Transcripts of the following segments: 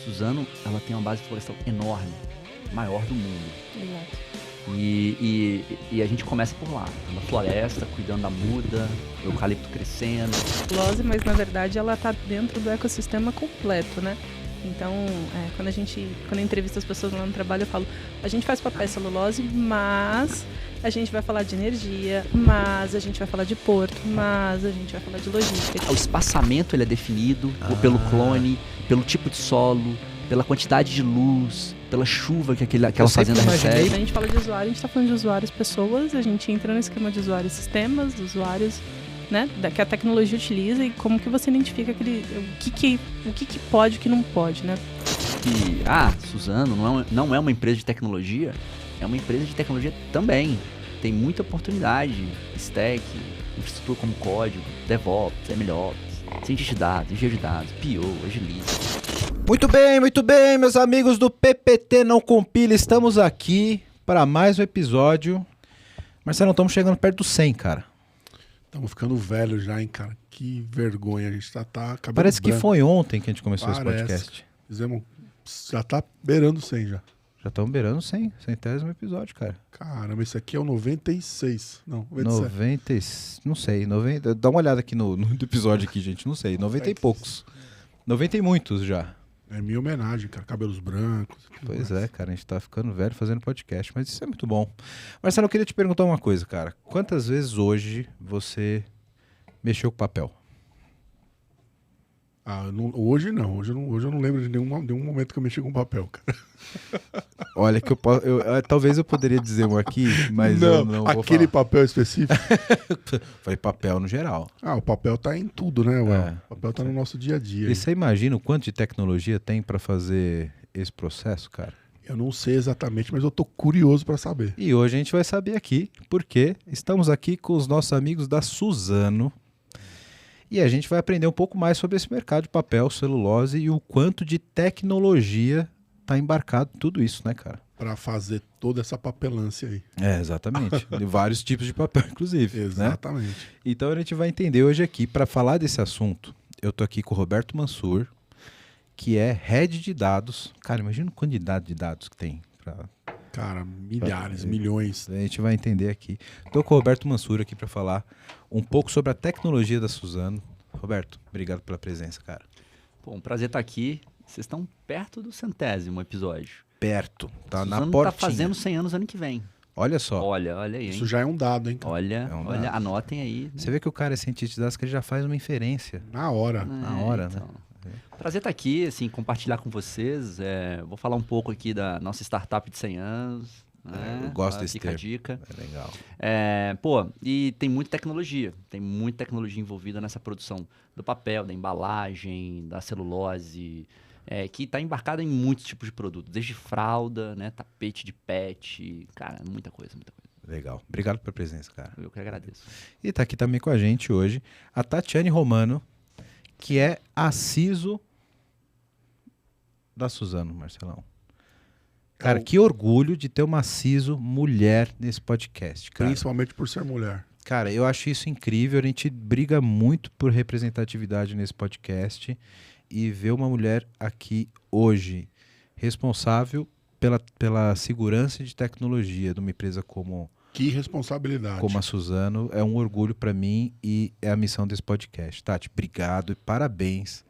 Suzano, ela tem uma base florestal enorme, maior do mundo. Exato. E a gente começa por lá, na floresta, cuidando da muda, o eucalipto crescendo. Celulose, mas na verdade ela está dentro do ecossistema completo, né? Então, quando eu entrevisto as pessoas lá no trabalho, eu falo, a gente faz papel e celulose, mas a gente vai falar de energia, mas a gente vai falar de porto, mas a gente vai falar de logística. O espaçamento ele é definido pelo clone, pelo tipo de solo, pela quantidade de luz, pela chuva que aquela fazenda recebe. Quando a gente fala de usuário, a gente está falando de usuários, pessoas, a gente entra no esquema de usuários, sistemas, usuários, né, que a tecnologia utiliza e como que você identifica o que pode e o que não pode, né? E, Suzano não é uma empresa de tecnologia, é uma empresa de tecnologia também. Tem muita oportunidade, stack, infraestrutura como código, DevOps, MLOps, cientista de dados, engenheiro de dados, PO, agilista. Muito bem, meus amigos do PPT Não Compila, estamos aqui para mais um episódio. Marcelo, estamos chegando perto do 100, cara. Estamos ficando velho já, hein, cara? Que vergonha, a gente tá cabelo Parece branco. que foi ontem que a gente começou esse podcast. Já tá beirando 100 já. Já estamos beirando 100, centésimo episódio, cara. Caramba, esse aqui é o 96. Não, 97. Não sei, 90, dá uma olhada aqui no episódio aqui, gente, não sei, 90 e poucos. 90 e muitos já. É minha homenagem, cara, cabelos brancos. Pois é, cara, a gente tá ficando velho fazendo podcast, mas isso é muito bom. Marcelo, eu queria te perguntar uma coisa, cara. Quantas vezes hoje você mexeu com papel? Hoje não. Hoje eu não lembro de nenhum momento que eu mexi com papel, cara. Olha, que talvez eu poderia dizer um aqui, mas eu não vou aquele falar. papel específico? Foi papel no geral. O papel tá em tudo, né, Well? O papel tá no nosso dia a dia. E você imagina o quanto de tecnologia tem para fazer esse processo, cara? Eu não sei exatamente, mas eu tô curioso para saber. E hoje a gente vai saber aqui, porque estamos aqui com os nossos amigos da Suzano. E a gente vai aprender um pouco mais sobre esse mercado de papel, celulose e o quanto de tecnologia está embarcado em tudo isso, né, cara? Para fazer toda essa papelância aí. Exatamente. De vários tipos de papel, inclusive. Exatamente. Né? Então a gente vai entender hoje aqui, para falar desse assunto, eu tô aqui com o Roberto Mansur, que é Head de Dados. Cara, imagina a quantidade de dados que tem. Cara, milhares, milhões. A gente vai entender aqui. Estou com o Roberto Mansur aqui para falar um pouco sobre a tecnologia da Suzano. Roberto, obrigado pela presença, cara. Pô, um prazer estar aqui. Vocês estão perto do 100º episódio. Perto, tá na Suzano portinha. tá fazendo 100 anos ano que vem. Olha só. Olha aí, hein? Isso já é um dado, hein? Olha, anotem aí. Né? Você vê que o cara é cientista de dados que ele já faz uma inferência. Na hora. Na hora, então. né? Prazer estar aqui, assim, compartilhar com vocês. Vou falar um pouco aqui da nossa startup de 100 anos. Né? Eu gosto desse Fica a termo. dica. É legal. E tem muita tecnologia. Tem muita tecnologia envolvida nessa produção do papel, da embalagem, da celulose, que está embarcada em muitos tipos de produtos. Desde fralda, né, tapete de pet. Cara, muita coisa. Legal. Obrigado pela presença, cara. Eu que agradeço. E tá aqui também com a gente hoje a Tatiane Romano, que é a CISO da Suzano, Marcelão. Cara, que orgulho de ter uma CISO mulher nesse podcast, cara. Principalmente por ser mulher. Cara, eu acho isso incrível. A gente briga muito por representatividade nesse podcast e ver uma mulher aqui hoje responsável pela segurança de tecnologia de uma empresa como... Que responsabilidade. Como a Suzano, é um orgulho para mim e é a missão desse podcast. Tati, obrigado e parabéns.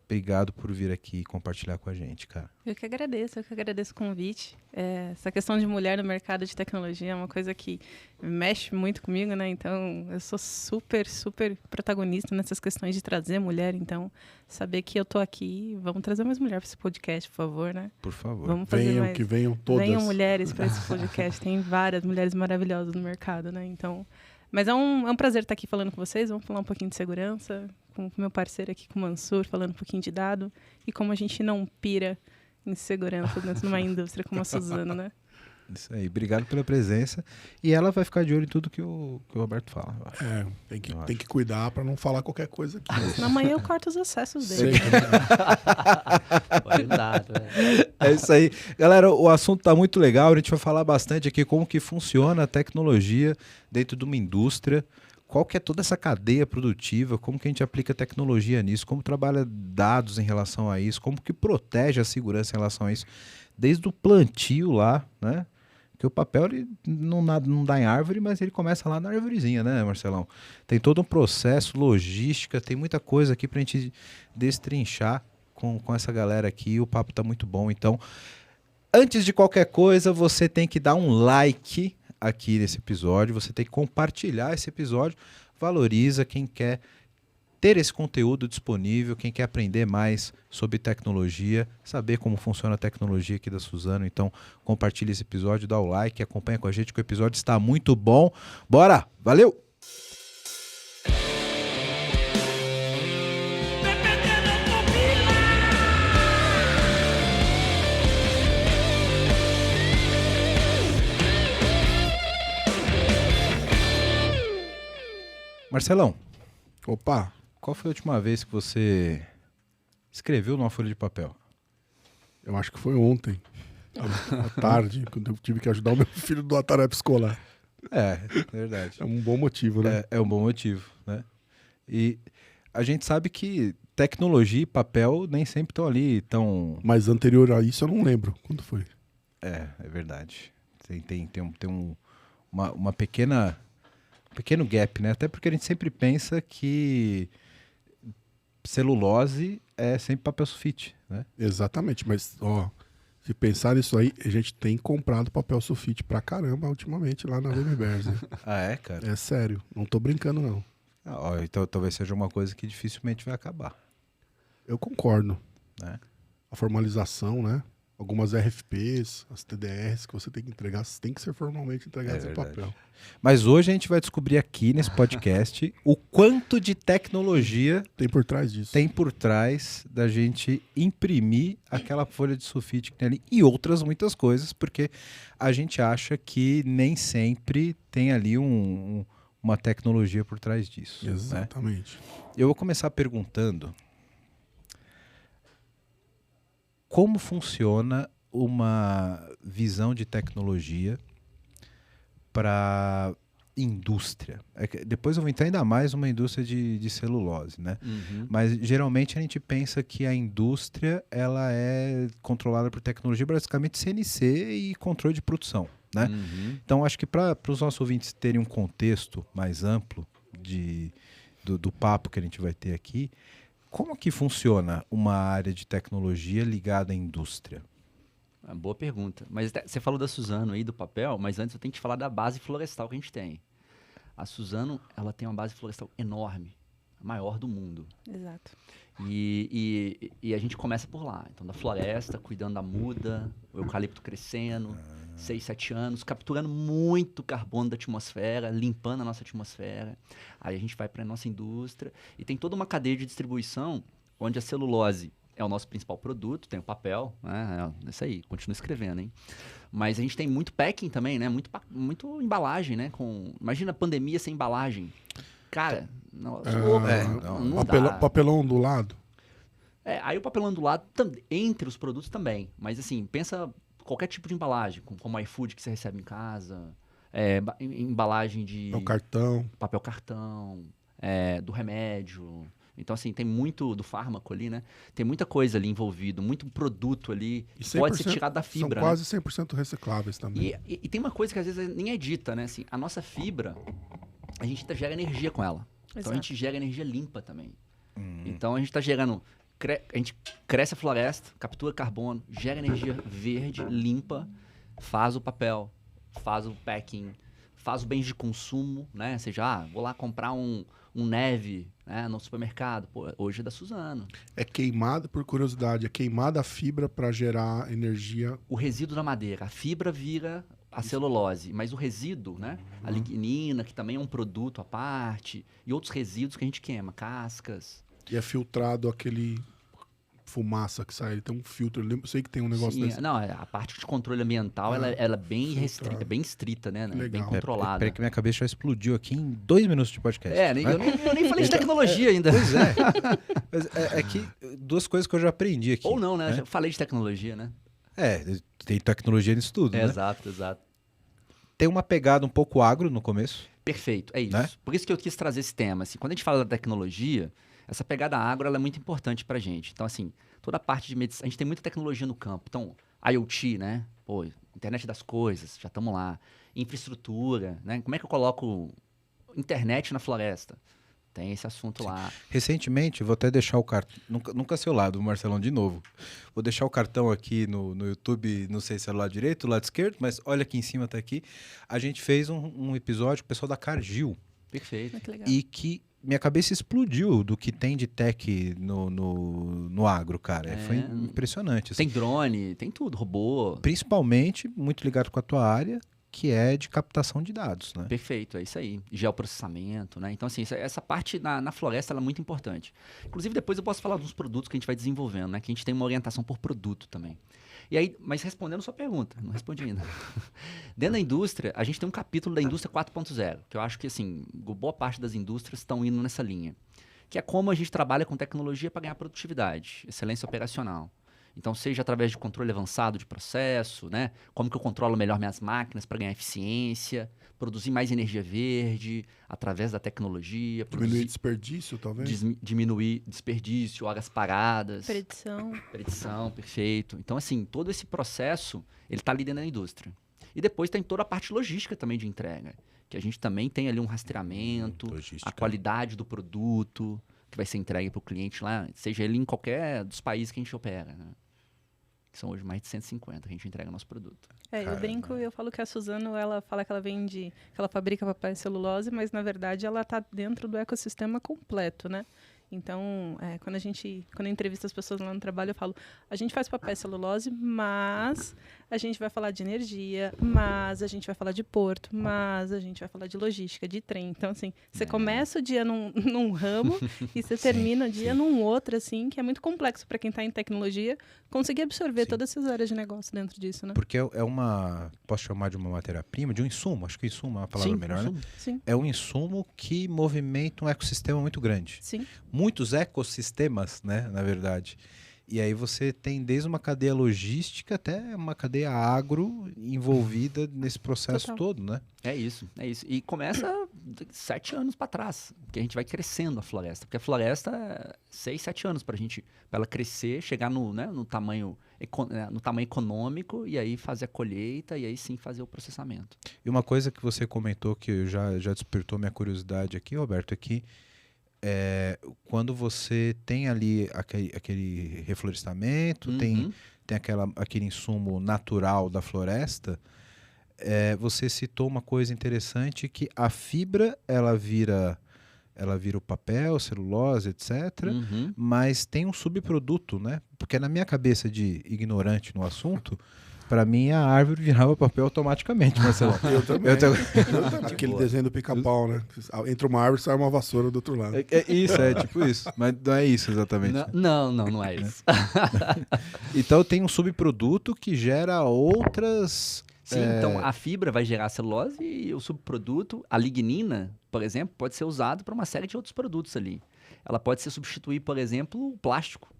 Obrigado por vir aqui e compartilhar com a gente, cara. Eu que agradeço o convite. Essa questão de mulher no mercado de tecnologia é uma coisa que mexe muito comigo, né? Então, eu sou super, super protagonista nessas questões de trazer mulher. Então, saber que eu tô aqui, vamos trazer mais mulher para esse podcast, por favor, né? Por favor. Vamos fazer mais. Que venham todas. Venham mulheres para esse podcast. Tem várias mulheres maravilhosas no mercado, né? Então, mas é um prazer estar aqui falando com vocês. Vamos falar um pouquinho de segurança, com o meu parceiro aqui, com o Mansur, falando um pouquinho de dado e como a gente não pira em segurança dentro de uma indústria como a Suzano, né? Isso aí, obrigado pela presença. E ela vai ficar de olho em tudo que o Roberto fala. Tem que cuidar para não falar qualquer coisa aqui. Amanhã eu corto os acessos dele. É isso aí. Galera, o assunto tá muito legal. A gente vai falar bastante aqui como que funciona a tecnologia dentro de uma indústria, qual que é toda essa cadeia produtiva, como que a gente aplica tecnologia nisso, como trabalha dados em relação a isso, como que protege a segurança em relação a isso, desde o plantio lá, né? Porque o papel ele não dá em árvore, mas ele começa lá na arvorezinha, né, Marcelão? Tem todo um processo, logística, tem muita coisa aqui pra gente destrinchar com essa galera aqui, o papo tá muito bom. Então, antes de qualquer coisa, você tem que dar um like aqui nesse episódio, você tem que compartilhar esse episódio, valoriza quem quer ter esse conteúdo disponível, quem quer aprender mais sobre tecnologia, saber como funciona a tecnologia aqui da Suzano. Então, compartilha esse episódio, dá o like, acompanha com a gente que o episódio está muito bom. Bora! Valeu! Marcelão, Opa, qual foi a última vez que você escreveu numa folha de papel? eu acho que foi ontem, à tarde, quando eu tive que ajudar o meu filho numa tarefa escolar. É verdade. É um bom motivo, né? É um bom motivo, né? E a gente sabe que tecnologia e papel nem sempre estão ali, Mas anterior a isso eu não lembro quando foi. É verdade. Tem uma pequeno gap, né? Até porque a gente sempre pensa que celulose é sempre papel sulfite, né? Exatamente, mas ó, se pensar nisso aí, a gente tem comprado papel sulfite pra caramba ultimamente lá na Weber's. Ah, é, cara? É sério, não tô brincando não. Então talvez seja uma coisa que dificilmente vai acabar, Eu concordo. né? A formalização, né? Algumas RFPs, as TDRs que você tem que entregar, tem que ser formalmente entregadas em verdade. papel. Mas hoje a gente vai descobrir aqui nesse podcast o quanto de tecnologia Tem por trás disso. tem por trás da gente imprimir aquela folha de sulfite que tem ali e outras muitas coisas, porque a gente acha que nem sempre tem ali uma tecnologia por trás disso. Né? Exatamente. Eu vou começar perguntando como funciona uma visão de tecnologia para indústria. Depois eu vou entrar ainda mais numa indústria de celulose, né? Uhum. Mas geralmente a gente pensa que a indústria ela é controlada por tecnologia, basicamente CNC e controle de produção, né? Uhum. Então acho que para os nossos ouvintes terem um contexto mais amplo do papo que a gente vai ter aqui, como que funciona uma área de tecnologia ligada à indústria? Boa pergunta. Mas você falou da Suzano aí, do papel, mas antes eu tenho que te falar da base florestal que a gente tem. A Suzano, ela tem uma base florestal enorme, a maior do mundo. Exato. E a gente começa por lá. Então, da floresta, cuidando da muda, o eucalipto crescendo, 6, 7 anos, capturando muito carbono da atmosfera, limpando a nossa atmosfera. Aí a gente vai para a nossa indústria e tem toda uma cadeia de distribuição onde a celulose é o nosso principal produto, tem o papel, né? É isso aí, continua escrevendo, hein? Mas a gente tem muito packing também, né? Muito embalagem, né? Imagina a pandemia sem embalagem. Cara, não dá. Papelão do lado. Aí o papelão do lado, entre os produtos também. Mas assim, pensa qualquer tipo de embalagem, como iFood que você recebe em casa, embalagem de É o cartão. papel cartão, do remédio. Então, assim, tem muito do fármaco ali, né? Tem muita coisa ali envolvido, muito produto ali E que pode ser tirado da fibra. São quase 100% recicláveis também. E tem uma coisa que às vezes nem é dita, né? Assim, a nossa fibra, a gente gera energia com ela. Então, Exato. a gente gera energia limpa também. Então, a gente está gerando... A gente cresce a floresta, captura carbono, gera energia verde, limpa, faz o papel, faz o packing, faz o bens de consumo, né? Ou seja, vou lá comprar um neve, né, no supermercado. Pô, hoje é da Suzano. É queimada, por curiosidade, é queimada a fibra para gerar energia. O resíduo da madeira, a fibra vira a celulose, mas o resíduo, né, a lignina, que também é um produto à parte, e outros resíduos que a gente queima, cascas. E é filtrado aquele fumaça que sai. Ele tem um filtro. Eu sei que tem um negócio Sim, desse. não, a parte de controle ambiental, ela é bem restrita, é bem estrita, né? Bem Legal. controlada. Peraí que minha cabeça já explodiu aqui em 2 minutos de podcast. Eu nem falei de tecnologia ainda. Pois é. Mas é que duas coisas que eu já aprendi aqui. Ou não, né? Já falei de tecnologia, né? Tem tecnologia nisso tudo, né? Exato. Tem uma pegada um pouco agro no começo. Perfeito, é isso. Né? Por isso que eu quis trazer esse tema. Assim, quando a gente fala da tecnologia, essa pegada agro ela é muito importante pra gente. Então, assim, toda a parte de medicina, a gente tem muita tecnologia no campo. Então, IoT, né? Pô, internet das coisas, já estamos lá. Infraestrutura, né? Como é que eu coloco internet na floresta? Tem esse assunto lá. Recentemente, vou até deixar o cartão. Nunca seu lado, Marcelão, de novo. Vou deixar o cartão aqui no YouTube, não sei se é do lado direito, do lado esquerdo, mas olha aqui em cima, tá aqui. A gente fez um episódio com o pessoal da Cargill. Perfeito. Que legal. E que minha cabeça explodiu do que tem de tech no agro, cara. Foi impressionante. Assim. Tem drone, tem tudo, robô. Principalmente muito ligado com a tua área, que é de captação de dados, né? Perfeito, é isso aí. Geoprocessamento, né? Então, assim, essa parte na floresta ela é muito importante. Inclusive, depois eu posso falar dos produtos que a gente vai desenvolvendo, né? Que a gente tem uma orientação por produto também. E aí, mas respondendo a sua pergunta, não respondi ainda. Dentro da indústria, a gente tem um capítulo da indústria 4.0, que eu acho que, assim, boa parte das indústrias estão indo nessa linha. Que é como a gente trabalha com tecnologia para ganhar produtividade, excelência operacional. Então, seja através de controle avançado de processo, né? Como que eu controlo melhor minhas máquinas para ganhar eficiência, produzir mais energia verde através da tecnologia. Diminuir desperdício, talvez? Diminuir desperdício, horas paradas. Predição, perfeito. Então, assim, todo esse processo, ele está ali dentro da indústria. E depois tem toda a parte logística também de entrega, que a gente também tem ali um rastreamento, Logística. a qualidade do produto que vai ser entregue para o cliente lá, seja ele em qualquer dos países que a gente opera, né? Que são hoje mais de 150 que a gente entrega nosso produto. Eu brinco e eu falo que a Suzano, ela fala que ela vende, que ela fabrica papel e celulose, mas na verdade ela está dentro do ecossistema completo, né? Então, quando eu entrevisto as pessoas lá no trabalho, eu falo, a gente faz papel e celulose, mas a gente vai falar de energia, mas a gente vai falar de porto, mas a gente vai falar de logística, de trem. Então, assim, você começa o dia num ramo e você termina o dia num outro, assim, que é muito complexo para quem está em tecnologia, conseguir absorver todas essas áreas de negócio dentro disso, né? Porque é uma, posso chamar de uma matéria-prima, de um insumo, acho que insumo é uma palavra melhor, né? Sim. É um insumo que movimenta um ecossistema muito grande. Sim. Muitos ecossistemas, né, na verdade. E aí você tem desde uma cadeia logística até uma cadeia agro envolvida nesse processo Total. todo, né? É isso. E começa 7 anos para trás, porque a gente vai crescendo a floresta. Porque a floresta é 6, 7 anos para ela crescer, chegar no tamanho econômico e aí fazer a colheita e aí sim fazer o processamento. E uma coisa que você comentou que já despertou minha curiosidade aqui, Roberto, é que quando você tem ali aquele reflorestamento, tem aquele insumo natural da floresta, você citou uma coisa interessante, que a fibra ela vira o papel, celulose, etc. Mas tem um subproduto, né? Porque na minha cabeça de ignorante no assunto, para mim a árvore virava papel automaticamente, Marcelo. Eu também. Aquele desenho do pica-pau, né? Entra uma árvore e sai uma vassoura do outro lado. Tipo isso. Mas não é isso exatamente. Não é isso. Então tem um subproduto que gera outras... Sim, então a fibra vai gerar celulose e o subproduto, a lignina, por exemplo, pode ser usado para uma série de outros produtos ali. Ela pode ser substituir, por exemplo, o plástico.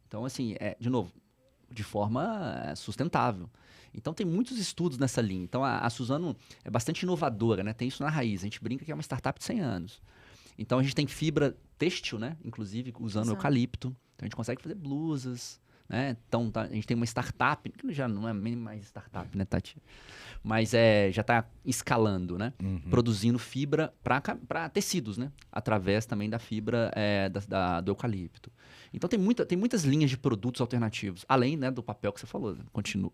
Então, assim, de novo, de forma sustentável. Então, tem muitos estudos nessa linha. Então, a Suzano é bastante inovadora, né? Tem isso na raiz. A gente brinca que é uma startup de 100 anos. Então, a gente tem fibra têxtil, né? Inclusive, usando eucalipto. Então, a gente consegue fazer blusas, né? Então, a gente tem uma startup, que já não é nem mais startup, né, Tati? Mas já está escalando, né? Produzindo fibra para tecidos, né? Através também da fibra do eucalipto. Então, tem muitas linhas de produtos alternativos, além, né, do papel que você falou. Né? Continua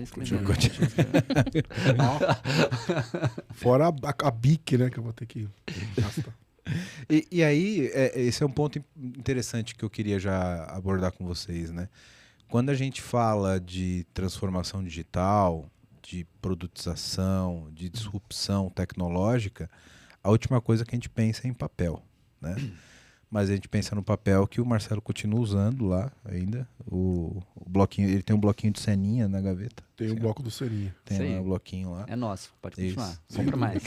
escrevendo. Fora a BIC, né, que eu vou ter que gastar. E aí, esse é um ponto interessante que eu queria já abordar com vocês, né? Quando a gente fala de transformação digital, de produtização, de disrupção tecnológica, a última coisa que a gente pensa é em papel, né? Mas a gente pensa no papel que o Marcelo continua usando lá ainda. O bloquinho, ele tem um bloquinho de ceninha na gaveta. Tem um bloco do Serinha. Tem um bloquinho lá. É nosso, pode continuar. Isso. Compra mais.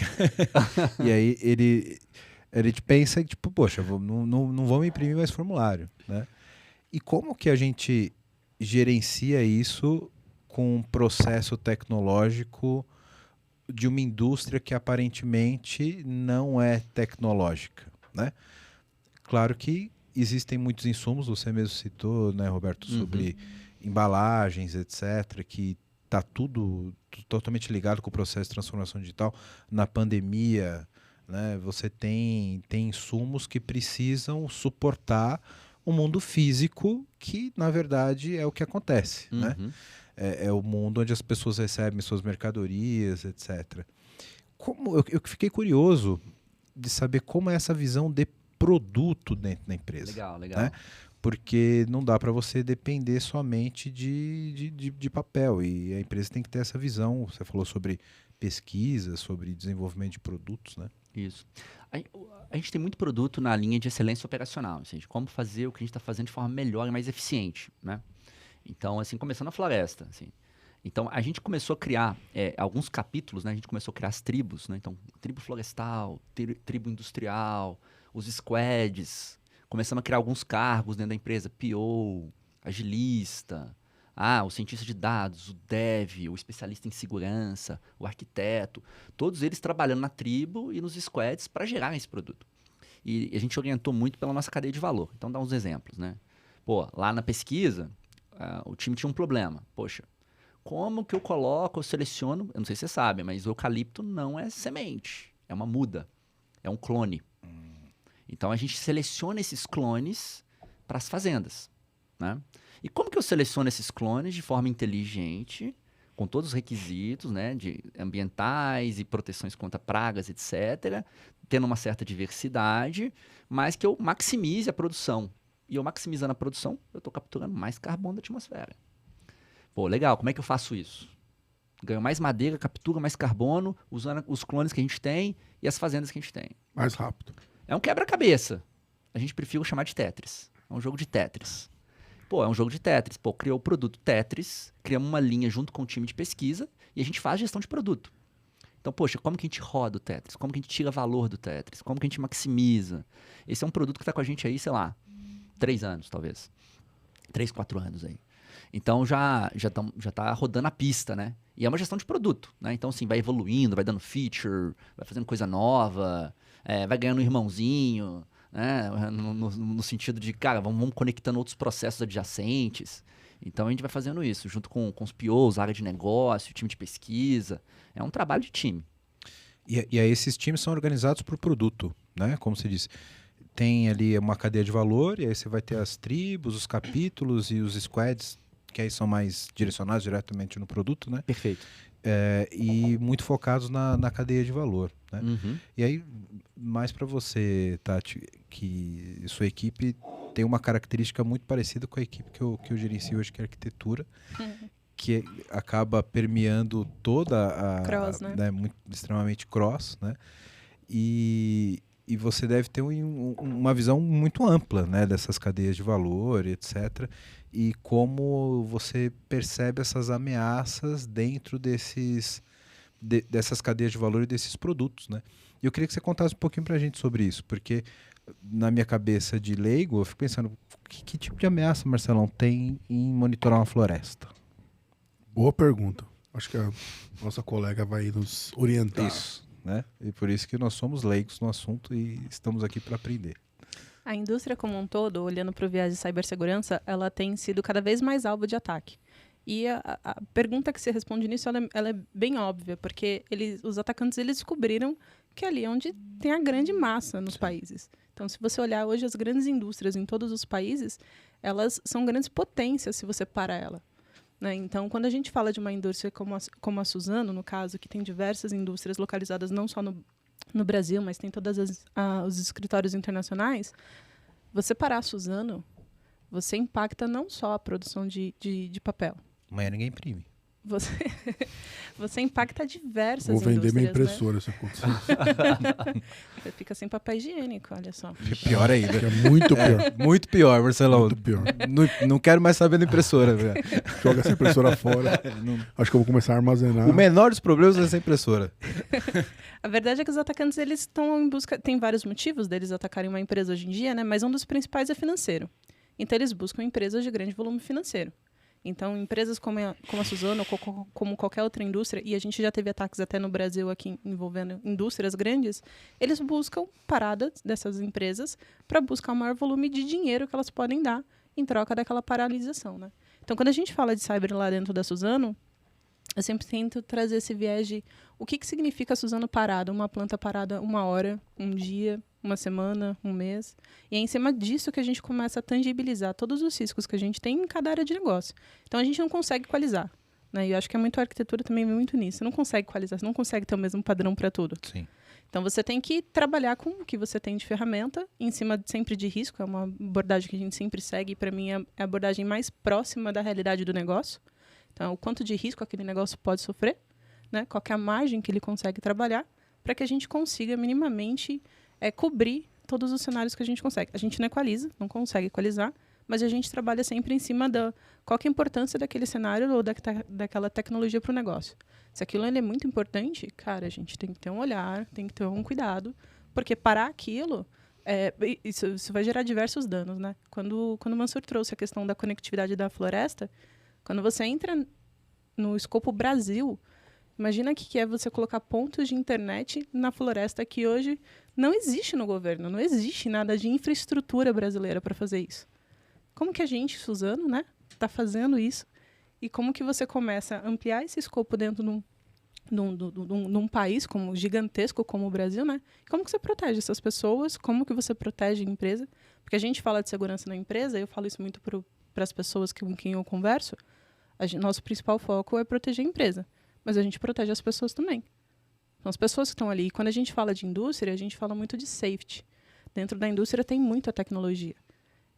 E aí ele pensa que, tipo, poxa, não vamos imprimir mais formulário, né? E como que a gente gerencia isso com um processo tecnológico de uma indústria que aparentemente não é tecnológica, né? Claro que existem muitos insumos, você mesmo citou, né, Roberto, sobre embalagens, etc., que está tudo totalmente ligado com o processo de transformação digital. Na pandemia, né, você tem insumos que precisam suportar o mundo físico, que na verdade é o que acontece, né? É o mundo onde as pessoas recebem suas mercadorias, etc. Eu fiquei curioso de saber como é essa visão de produto dentro da empresa. Legal, legal. Né? Porque não dá para você depender somente de papel, e a empresa tem que ter essa visão. Você falou sobre pesquisa, sobre desenvolvimento de produtos, né? Isso. A gente tem muito produto na linha de excelência operacional, ou seja, como fazer o que a gente está fazendo de forma melhor e mais eficiente, né? Então, assim, começando na floresta, assim. Então, a gente começou a criar alguns capítulos, né? A gente começou a criar as tribos, né? Então, tribo florestal, tribo industrial, os squads. Começamos a criar alguns cargos dentro da empresa, PO, agilista, o cientista de dados, o dev, o especialista em segurança, o arquiteto. Todos eles trabalhando na tribo e nos squads para gerar esse produto. E a gente orientou muito pela nossa cadeia de valor. Então, dá uns exemplos, né? Pô, lá na pesquisa, o time tinha um problema. Poxa, como que eu seleciono, eu não sei se você sabe, mas o eucalipto não é semente, é uma muda, é um clone. Então a gente seleciona esses clones para as fazendas, né? E como que eu seleciono esses clones de forma inteligente, com todos os requisitos, né, de ambientais e proteções contra pragas, etc., tendo uma certa diversidade, mas que eu maximize a produção. E eu maximizando a produção, eu estou capturando mais carbono da atmosfera. Pô, legal, como é que eu faço isso? Ganho mais madeira, captura mais carbono, usando os clones que a gente tem e as fazendas que a gente tem. Mais rápido. É um quebra-cabeça. A gente prefere chamar de Tetris. É um jogo de Tetris. Pô, é um jogo de Tetris. Pô, criou o produto Tetris, criamos uma linha junto com o time de pesquisa e a gente faz gestão de produto. Então, poxa, como que a gente roda o Tetris? Como que a gente tira valor do Tetris? Como que a gente maximiza? Esse é um produto que está com a gente aí, sei lá, 3 anos, talvez. 3, 4 anos aí. Então, já tá rodando a pista, né? E é uma gestão de produto, né? Então, assim, vai evoluindo, vai dando feature, vai fazendo coisa nova, vai ganhando um irmãozinho, né? No sentido de, cara, vamos conectando outros processos adjacentes. Então, a gente vai fazendo isso, junto com os POs, área de negócio, time de pesquisa. É um trabalho de time. E aí esses times são organizados por produto, né? Como você disse, tem ali uma cadeia de valor, e aí você vai ter as tribos, os capítulos e os squads, que aí são mais direcionados diretamente no produto, né? Perfeito. E muito focados na cadeia de valor, né? Uhum. E aí, mais para você, Tati, que sua equipe tem uma característica muito parecida com a equipe que eu gerencio hoje, que é a arquitetura, que acaba permeando toda a... Cross, né? Muito, extremamente cross, né? E você deve ter uma visão muito ampla, né, dessas cadeias de valor, etc. E como você percebe essas ameaças dentro dessas cadeias de valor e desses produtos, né? E eu queria que você contasse um pouquinho pra gente sobre isso, porque na minha cabeça de leigo, eu fico pensando, que tipo de ameaça, Marcelão, tem em monitorar uma floresta? Boa pergunta. Acho que a nossa colega vai nos orientar. Isso. Né? E por isso que nós somos leigos no assunto e estamos aqui para aprender. A indústria como um todo, olhando para o viés de cibersegurança, ela tem sido cada vez mais alvo de ataque. E a pergunta que se responde nisso, ela é bem óbvia, porque os atacantes eles descobriram que ali é onde tem a grande massa nos países. Então, se você olhar hoje as grandes indústrias em todos os países, elas são grandes potências se você para ela. Né? Então, quando a gente fala de uma indústria como a Suzano, no caso, que tem diversas indústrias localizadas não só no Brasil, mas tem todos os escritórios internacionais, você parar a Suzano, você impacta não só a produção de papel. Amanhã ninguém imprime. Você impacta diversas Vou vender indústrias. minha impressora, se acontecer. Você fica sem papel higiênico, olha só. Pior ainda. É muito pior. Muito pior, Marcelão. Muito pior. Não quero mais saber da impressora. Velho. Joga essa impressora fora. Acho que eu vou começar a armazenar. O menor dos problemas é essa impressora. A verdade é que os atacantes eles estão em busca... Tem vários motivos deles atacarem uma empresa hoje em dia, né? Mas um dos principais é financeiro. Então, eles buscam empresas de grande volume financeiro. Então, empresas como a Suzano, como qualquer outra indústria, e a gente já teve ataques até no Brasil aqui envolvendo indústrias grandes, eles buscam paradas dessas empresas para buscar o maior volume de dinheiro que elas podem dar em troca daquela paralisação, né? Então, quando a gente fala de cyber lá dentro da Suzano, eu sempre tento trazer esse viés de o que significa a Suzano parada, uma planta parada 1 hora, 1 dia, 1 semana, 1 mês. E é em cima disso que a gente começa a tangibilizar todos os riscos que a gente tem em cada área de negócio. Então, a gente não consegue equalizar, né? E eu acho que a arquitetura também vem muito nisso. Você não consegue equalizar, você não consegue ter o mesmo padrão para tudo. Sim. Então, você tem que trabalhar com o que você tem de ferramenta, em cima sempre de risco. É uma abordagem que a gente sempre segue. E, para mim, é a abordagem mais próxima da realidade do negócio. Então, o quanto de risco aquele negócio pode sofrer, né? Qual que é a margem que ele consegue trabalhar, para que a gente consiga minimamente cobrir todos os cenários que a gente consegue. A gente não equaliza, não consegue equalizar, mas a gente trabalha sempre em cima da qual que é a importância daquele cenário ou daquela tecnologia para o negócio. Se aquilo é muito importante, cara, a gente tem que ter um olhar, tem que ter um cuidado, porque parar aquilo, isso vai gerar diversos danos, né? Quando o Mansur trouxe a questão da conectividade da floresta, quando você entra no escopo Brasil, imagina o que é você colocar pontos de internet na floresta que hoje não existe no governo, não existe nada de infraestrutura brasileira para fazer isso. Como que a gente, Suzano, né, está fazendo isso? E como que você começa a ampliar esse escopo dentro de um país gigantesco como o Brasil, né? Como que você protege essas pessoas? Como que você protege a empresa? Porque a gente fala de segurança na empresa, eu falo isso muito para as pessoas com quem eu converso, nosso principal foco é proteger a empresa, mas a gente protege as pessoas também. São as pessoas que estão ali. E quando a gente fala de indústria, a gente fala muito de safety. Dentro da indústria tem muita tecnologia.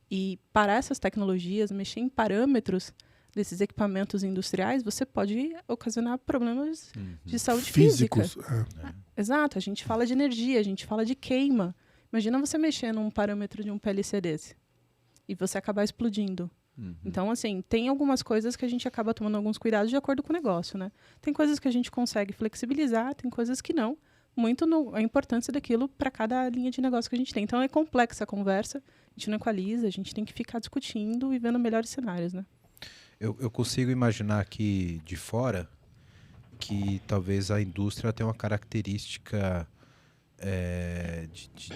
E parar essas tecnologias, mexer em parâmetros desses equipamentos industriais, você pode ocasionar problemas de saúde Físicos. física. Exato. A gente fala de energia, a gente fala de queima. Imagina você mexer num parâmetro de um PLC desse e você acabar explodindo. Então, assim, tem algumas coisas que a gente acaba tomando alguns cuidados de acordo com o negócio, né? Tem coisas que a gente consegue flexibilizar, tem coisas que não. Muito a importância daquilo para cada linha de negócio que a gente tem. Então, é complexa a conversa, a gente não equaliza, a gente tem que ficar discutindo e vendo melhores cenários, né? Eu consigo imaginar aqui de fora que talvez a indústria tenha uma característica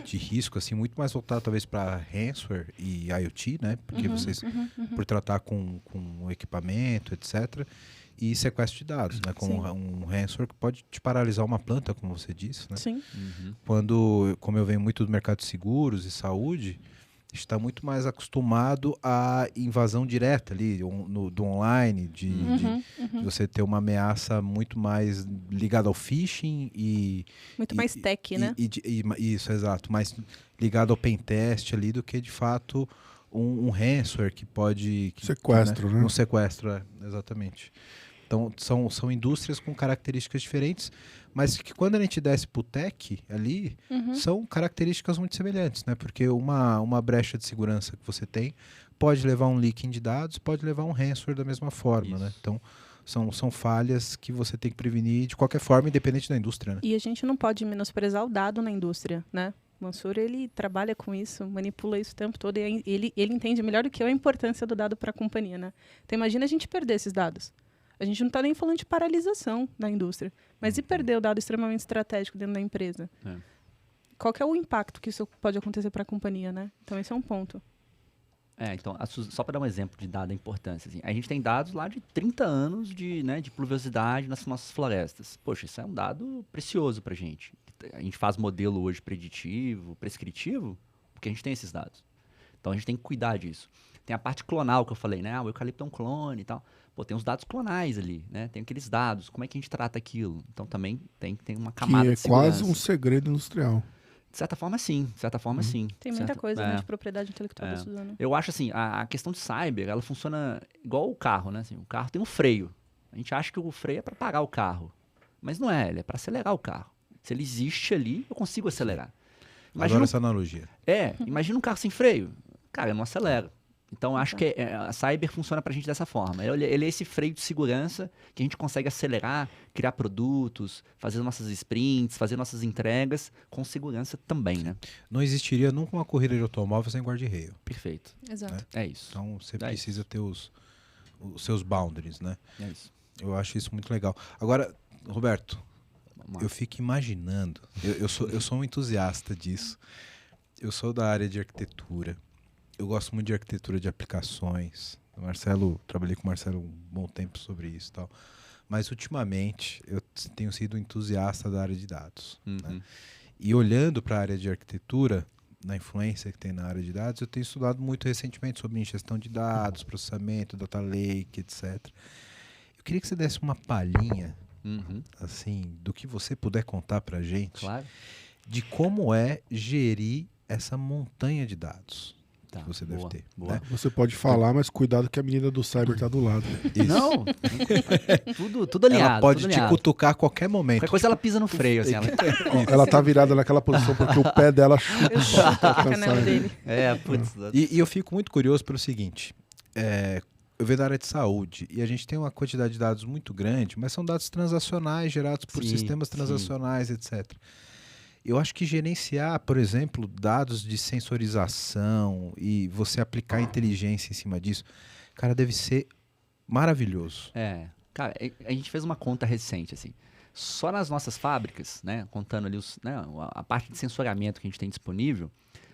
de risco assim muito mais voltado talvez para ransomware e IoT, né? Porque vocês por tratar com equipamento, etc. E sequestro de dados, né? Com um ransomware que pode te paralisar uma planta, como você disse, né? Sim. Como eu venho muito do mercado de seguros e saúde, está muito mais acostumado à invasão direta ali do online, de você ter uma ameaça muito mais ligada ao phishing muito mais tech, né? Isso, exato, mais ligado ao pentest ali do que de fato um ransomware que pode... Sequestro, né? Um sequestro, exatamente. Então, são indústrias com características diferentes, mas que quando a gente desce para o tech ali, são características muito semelhantes, né? Porque uma brecha de segurança que você tem pode levar a um leaking de dados, pode levar a um ransomware da mesma forma, né? Então, são falhas que você tem que prevenir de qualquer forma, independente da indústria, né? E a gente não pode menosprezar o dado na indústria, né? O Mansur, ele trabalha com isso, manipula isso o tempo todo, e ele entende melhor do que eu a importância do dado para a companhia, né? Então, imagina a gente perder esses dados. A gente não está nem falando de paralisação da indústria, mas e perder o dado extremamente estratégico dentro da empresa? Qual que é o impacto que isso pode acontecer para a companhia, né? Então, esse é um ponto. Então, só para dar um exemplo de dado da importância, assim, a gente tem dados lá de 30 anos de pluviosidade nas nossas florestas. Poxa, isso é um dado precioso para a gente. A gente faz modelo hoje preditivo, prescritivo, porque a gente tem esses dados. Então, a gente tem que cuidar disso. Tem a parte clonal que eu falei, né? O eucalipto é um clone e tal. Pô, tem os dados clonais ali, né? Tem aqueles dados, como é que a gente trata aquilo? Então também tem uma camada de segurança. Que é quase um segredo industrial. De certa forma, sim. Tem muita coisa, né, de propriedade intelectual da Suzano. Eu acho assim, a questão de cyber, ela funciona igual o carro, né? Assim, o carro tem um freio. A gente acha que o freio é para parar o carro. Mas não é, ele é para acelerar o carro. Se ele existe ali, eu consigo acelerar. Adoro essa analogia. Imagina um carro sem freio. Cara, eu não acelero. Então, acho que a cyber funciona pra gente dessa forma. Ele é esse freio de segurança que a gente consegue acelerar, criar produtos, fazer nossas sprints, fazer nossas entregas com segurança também, né? Não existiria nunca uma corrida de automóvel sem guarda-reio. Perfeito. Exato. É isso. Então, você precisa ter os os seus boundaries, né? É isso. Eu acho isso muito legal. Agora, Roberto, Vamos lá. eu fico imaginando, eu sou um entusiasta disso, eu sou da área de arquitetura, eu gosto muito de arquitetura de aplicações, trabalhei com o Marcelo um bom tempo sobre isso e tal, mas ultimamente eu tenho sido entusiasta da área de dados, né? E olhando para a área de arquitetura, na influência que tem na área de dados, eu tenho estudado muito recentemente sobre ingestão de dados, processamento, data lake, etc. Eu queria que você desse uma palhinha, assim, do que você puder contar para a gente, Claro. de como é gerir essa montanha de dados Tá, que você deve boa, ter. boa. Né? Você pode falar, mas cuidado que a menina do cyber tá do lado. Não, tudo alinhado. Ela pode tudo te alinhado. cutucar a qualquer momento. Qualquer coisa ela pisa no freio, assim. Ó, ela tá virada naquela posição porque o pé dela chuta. Eu chuto a canela dele. Putz. E eu fico muito curioso pelo seguinte, eu venho da área de saúde e a gente tem uma quantidade de dados muito grande, mas são dados transacionais gerados por Sim, sistemas sim. transacionais, etc. Eu acho que gerenciar, por exemplo, dados de sensorização e você aplicar inteligência em cima disso, cara, deve ser maravilhoso. Cara, a gente fez uma conta recente, assim. Só nas nossas fábricas, né, contando ali a parte de sensoriamento que a gente tem disponível,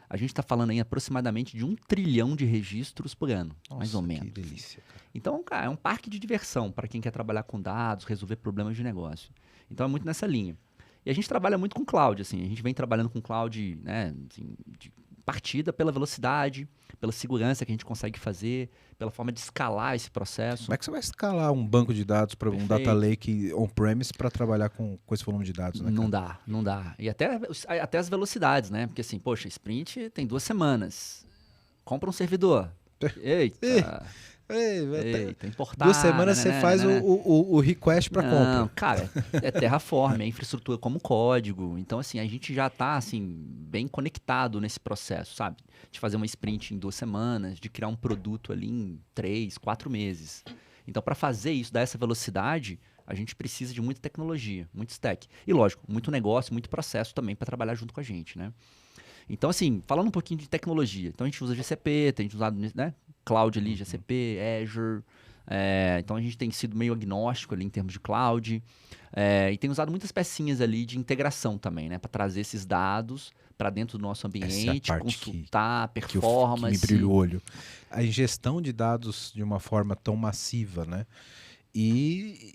a gente está falando aí aproximadamente de 1 trilhão de registros por ano, mais ou Nossa, menos. que delícia, cara. Então, cara, é um parque de diversão para quem quer trabalhar com dados, resolver problemas de negócio. Então, é muito nessa linha. E a gente trabalha muito com cloud, assim. A gente vem trabalhando com cloud, né, assim, de partida pela velocidade, pela segurança que a gente consegue fazer, pela forma de escalar esse processo. Como é que você vai escalar um banco de dados para um data lake on-premise para trabalhar com esse volume de dados, né, cara? Não dá. E até as velocidades, né? Porque assim, poxa, sprint tem 2 semanas. Compra um servidor. Eita. Eita, importar. 2 semanas você faz o request para compra. Cara, é Terraform, é infraestrutura como código. Então, assim, a gente já está assim, bem conectado nesse processo, sabe? De fazer uma sprint em 2 semanas, de criar um produto ali em 3, 4 meses. Então, para fazer isso, dar essa velocidade, a gente precisa de muita tecnologia, muito stack. E, lógico, muito negócio, muito processo também para trabalhar junto com a gente, né? Então, assim, falando um pouquinho de tecnologia. Então, a gente usa GCP, tem usado, né? Cloud ali, GCP, Azure. Então, a gente tem sido meio agnóstico ali em termos de cloud. E tem usado muitas pecinhas ali de integração também, né? Para trazer esses dados para dentro do nosso ambiente, consultar, performance. Que me brilha o olho. A ingestão de dados de uma forma tão massiva, né? E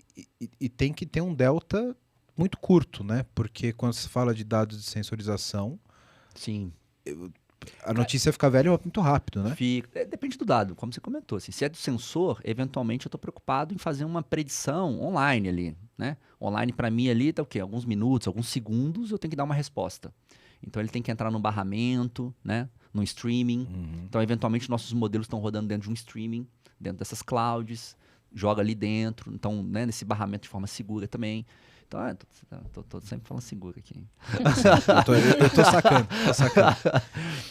tem que ter um delta muito curto, né? Porque quando se fala de dados de sensorização, sim, a notícia fica velha muito rápido, né? Depende do dado, como você comentou. Assim, se é do sensor, eventualmente eu estou preocupado em fazer uma predição online ali, né? Online para mim ali tá o quê? Alguns minutos, alguns segundos eu tenho que dar uma resposta. Então ele tem que entrar no barramento, né? No streaming. Então eventualmente nossos modelos estão rodando dentro de um streaming, dentro dessas clouds, joga ali dentro. Então, né, nesse barramento de forma segura também. Então, tô sempre falando seguro aqui. Eu tô sacando.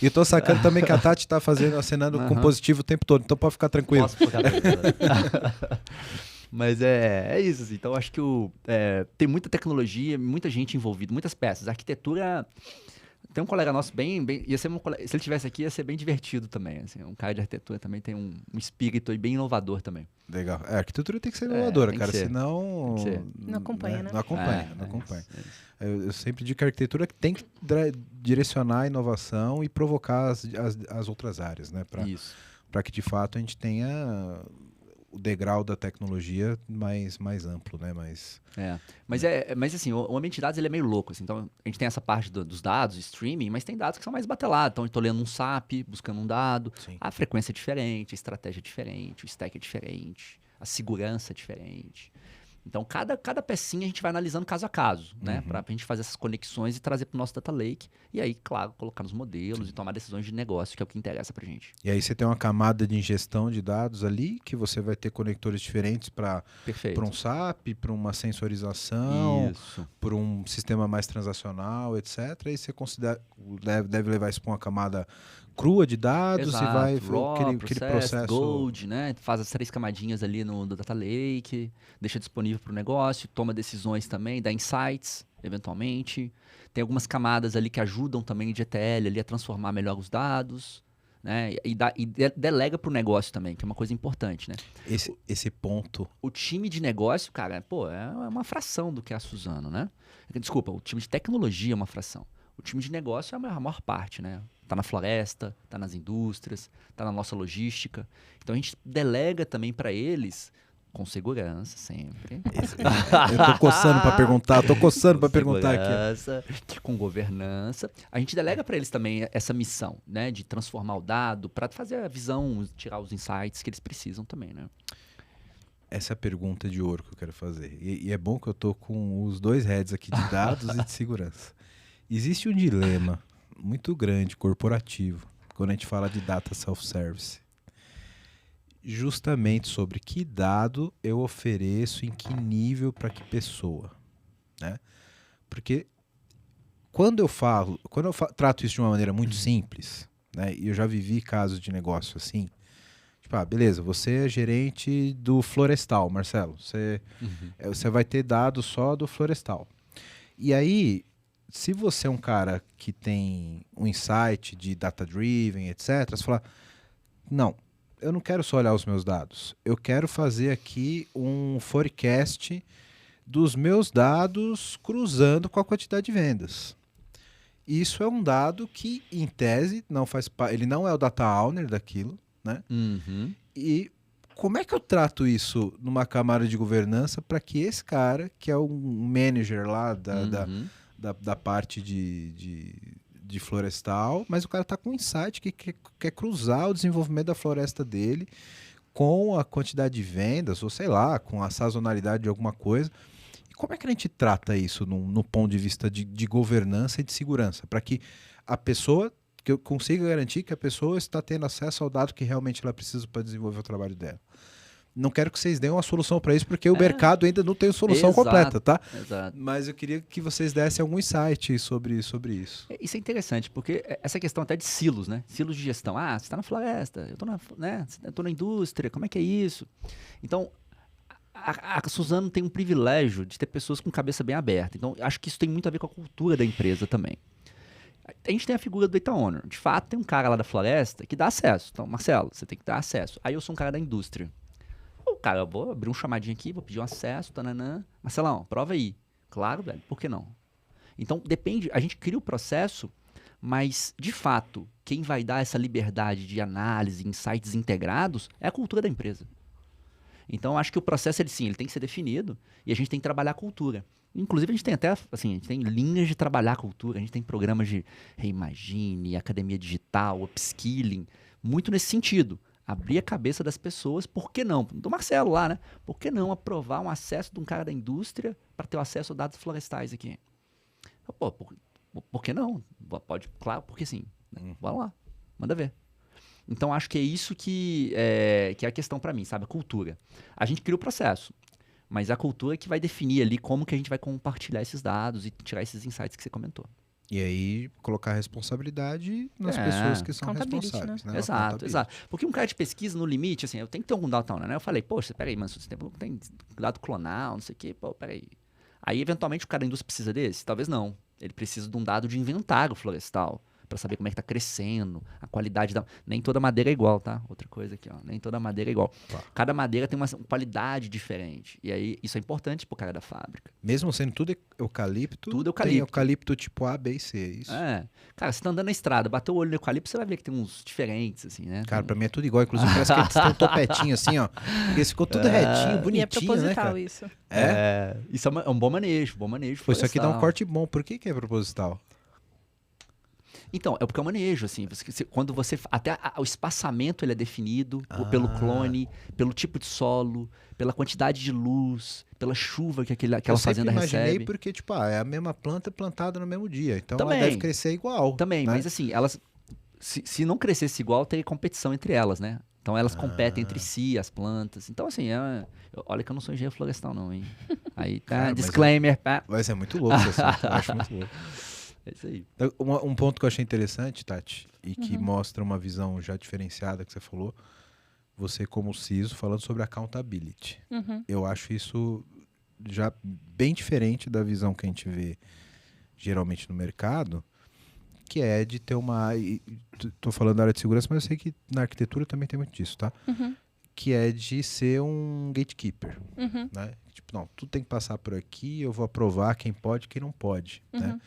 E eu tô sacando também que a Tati tá acenando com positivo o tempo todo, então pode ficar tranquilo. Posso ficar tranquilo. Mas é isso, assim. Então, acho que tem muita tecnologia, muita gente envolvida, muitas peças. A arquitetura... Tem um colega nosso bem ia ser se ele tivesse aqui, ia ser bem divertido também. Assim, um cara de arquitetura também tem um espírito aí bem inovador também. Legal. A arquitetura tem que ser inovadora, cara. Senão... Não acompanha, né? Não acompanha. Eu sempre digo que a arquitetura tem que direcionar a inovação e provocar as outras áreas, né? Para que, de fato, a gente tenha o degrau da tecnologia mais amplo, né? Mas assim, o ambiente de dados ele é meio louco. Assim. Então, a gente tem essa parte dos dados, streaming, mas tem dados que são mais batelados. Então, eu estou lendo um SAP, buscando um dado. Sim. A frequência é diferente, a estratégia é diferente, o stack é diferente, a segurança é diferente. Então, cada pecinha a gente vai analisando caso a caso, né? Para a gente fazer essas conexões e trazer para o nosso data lake. E aí, claro, colocar nos modelos e tomar decisões de negócio, que é o que interessa para a gente. E aí você tem uma camada de ingestão de dados ali, que você vai ter conectores diferentes para um SAP, para uma sensorização, para um sistema mais transacional, etc. E você deve levar isso para uma camada crua de dados. Exato. E vai Raw, aquele processo Gold, né? Faz as 3 camadinhas ali no data lake, deixa disponível para o negócio, toma decisões também, dá insights, eventualmente. Tem algumas camadas ali que ajudam também de ETL ali a transformar melhor os dados, né? Delega pro negócio também, que é uma coisa importante, né? Esse ponto. O time de negócio, cara, pô, é uma fração do que é a Suzano, né? Desculpa, o time de tecnologia é uma fração. O time de negócio é a maior parte, né? Tá na floresta, tá nas indústrias, tá na nossa logística. Então a gente delega também para eles, com segurança sempre. Eu tô coçando para perguntar, aqui. Segurança, com governança. A gente delega para eles também essa missão, né? De transformar o dado para fazer a visão, tirar os insights que eles precisam também, né? Essa é a pergunta de ouro que eu quero fazer. E é bom que eu tô com os dois heads aqui de dados e de segurança. Existe um dilema muito grande, corporativo, quando a gente fala de data self-service. Justamente sobre que dado eu ofereço, em que nível, para que pessoa. Né? Porque quando eu trato isso de uma maneira muito simples, né, e eu já vivi casos de negócio assim, tipo, beleza, você é gerente do florestal, Marcelo, você vai ter dados só do florestal. E aí, se você é um cara que tem um insight de data-driven, etc., você fala, não, eu não quero só olhar os meus dados, eu quero fazer aqui um forecast dos meus dados cruzando com a quantidade de vendas. Isso é um dado que, em tese, ele não é o data owner daquilo, né? Uhum. E como é que eu trato isso numa camada de governança para que esse cara, que é um manager lá da parte de florestal, mas o cara está com um insight que quer cruzar o desenvolvimento da floresta dele com a quantidade de vendas, ou sei lá, com a sazonalidade de alguma coisa. E como é que a gente trata isso no ponto de vista de governança e de segurança? Para que a pessoa, que eu consiga garantir que a pessoa está tendo acesso ao dado que realmente ela precisa para desenvolver o trabalho dela. Não quero que vocês deem uma solução para isso, porque o mercado ainda não tem solução completa, tá? Exato. Mas eu queria que vocês dessem algum insight sobre isso. Isso é interessante, porque essa questão até de silos, né? Silos de gestão. Você está na floresta, eu tô na indústria, como é que é isso? Então, a Suzano tem um privilégio de ter pessoas com cabeça bem aberta. Então, acho que isso tem muito a ver com a cultura da empresa também. A gente tem a figura do Data Owner. De fato, tem um cara lá da floresta que dá acesso. Então, Marcelo, você tem que dar acesso. Aí eu sou um cara da indústria. Cara, eu vou abrir um chamadinho aqui, vou pedir um acesso, tananã. Marcelão, prova aí. Claro, velho, por que não? Então, depende, a gente cria o processo, mas, de fato, quem vai dar essa liberdade de análise, insights integrados, é a cultura da empresa. Então, acho que o processo, ele tem que ser definido e a gente tem que trabalhar a cultura. Inclusive, a gente tem até, assim, a gente tem linhas de trabalhar a cultura, a gente tem programas de Reimagine, academia digital, upskilling, muito nesse sentido. Abrir a cabeça das pessoas, por que não? Do Marcelo lá, né? Por que não aprovar um acesso de um cara da indústria para ter o acesso a dados florestais aqui? Pô, por que não? Pode, claro, porque sim. Bora lá, manda ver. Então, acho que é isso que é a questão para mim, sabe? A cultura. A gente cria o processo, mas a cultura é que vai definir ali como que a gente vai compartilhar esses dados e tirar esses insights que você comentou. E aí, colocar a responsabilidade nas pessoas que são responsáveis. Né? Exato. Porque um cara de pesquisa, no limite, assim, eu tenho que ter algum data owner, né? Eu falei, poxa, peraí, mano, você tem dado clonal, não sei o quê, pô, peraí. Aí, eventualmente, o cara da indústria precisa desse? Talvez não. Ele precisa de um dado de inventário florestal, para saber como é que tá crescendo, a qualidade da... Nem toda madeira é igual, tá? Outra coisa aqui, ó. Nem toda madeira é igual. Tá. Cada madeira tem uma qualidade diferente. E aí, isso é importante pro cara da fábrica. Mesmo sendo tudo eucalipto, tudo eucalipto. Tem eucalipto tipo A, B e C, é isso? Cara, você tá andando na estrada, bateu o olho no eucalipto, você vai ver que tem uns diferentes, assim, né? Cara, pra mim é tudo igual. Inclusive, parece que eles têm um topetinho assim, ó. Porque ficou tudo retinho, bonitinho, e é proposital, né, cara? isso. Isso é um bom manejo, Pô, isso aqui dá um corte bom. Por que é proposital? Então, é porque é um manejo, assim, quando você... Até o espaçamento ele é definido pelo clone, pelo tipo de solo, pela quantidade de luz, pela chuva que aquela fazenda recebe. Eu imaginei porque, tipo, é a mesma planta plantada no mesmo dia, então ela deve crescer igual. Também, né? Mas assim, elas... Se não crescesse igual, teria competição entre elas, né? Então elas competem entre si, as plantas. Então, assim, olha que eu não sou engenheiro florestal, não, hein? Aí tá, cara, disclaimer. Mas é muito louco esse assunto, eu acho muito louco. É isso aí. Um ponto que eu achei interessante, Tati, e que mostra uma visão já diferenciada que você falou, você como CISO falando sobre accountability. Eu acho isso já bem diferente da visão que a gente vê geralmente no mercado, que é de ter uma... Estou falando da área de segurança, mas eu sei que na arquitetura também tem muito disso, tá? Que é de ser um gatekeeper, né? Tipo, não, tudo tem que passar por aqui, eu vou aprovar quem pode e quem não pode, né?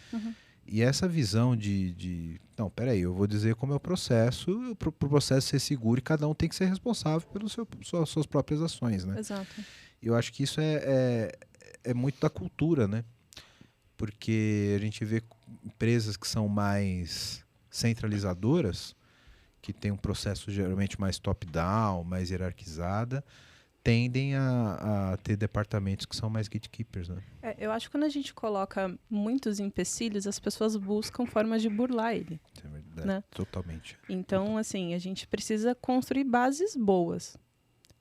E essa visão não, peraí, eu vou dizer como é o processo, para o processo ser seguro e cada um tem que ser responsável pelas suas próprias ações, né? Exato. E eu acho que isso é muito da cultura, né? Porque a gente vê empresas que são mais centralizadoras, que tem um processo geralmente mais top-down, mais hierarquizada, tendem a ter departamentos que são mais gatekeepers, né? Eu acho que quando a gente coloca muitos empecilhos, as pessoas buscam formas de burlar ele. É verdade, né? Totalmente. Então, assim, a gente precisa construir bases boas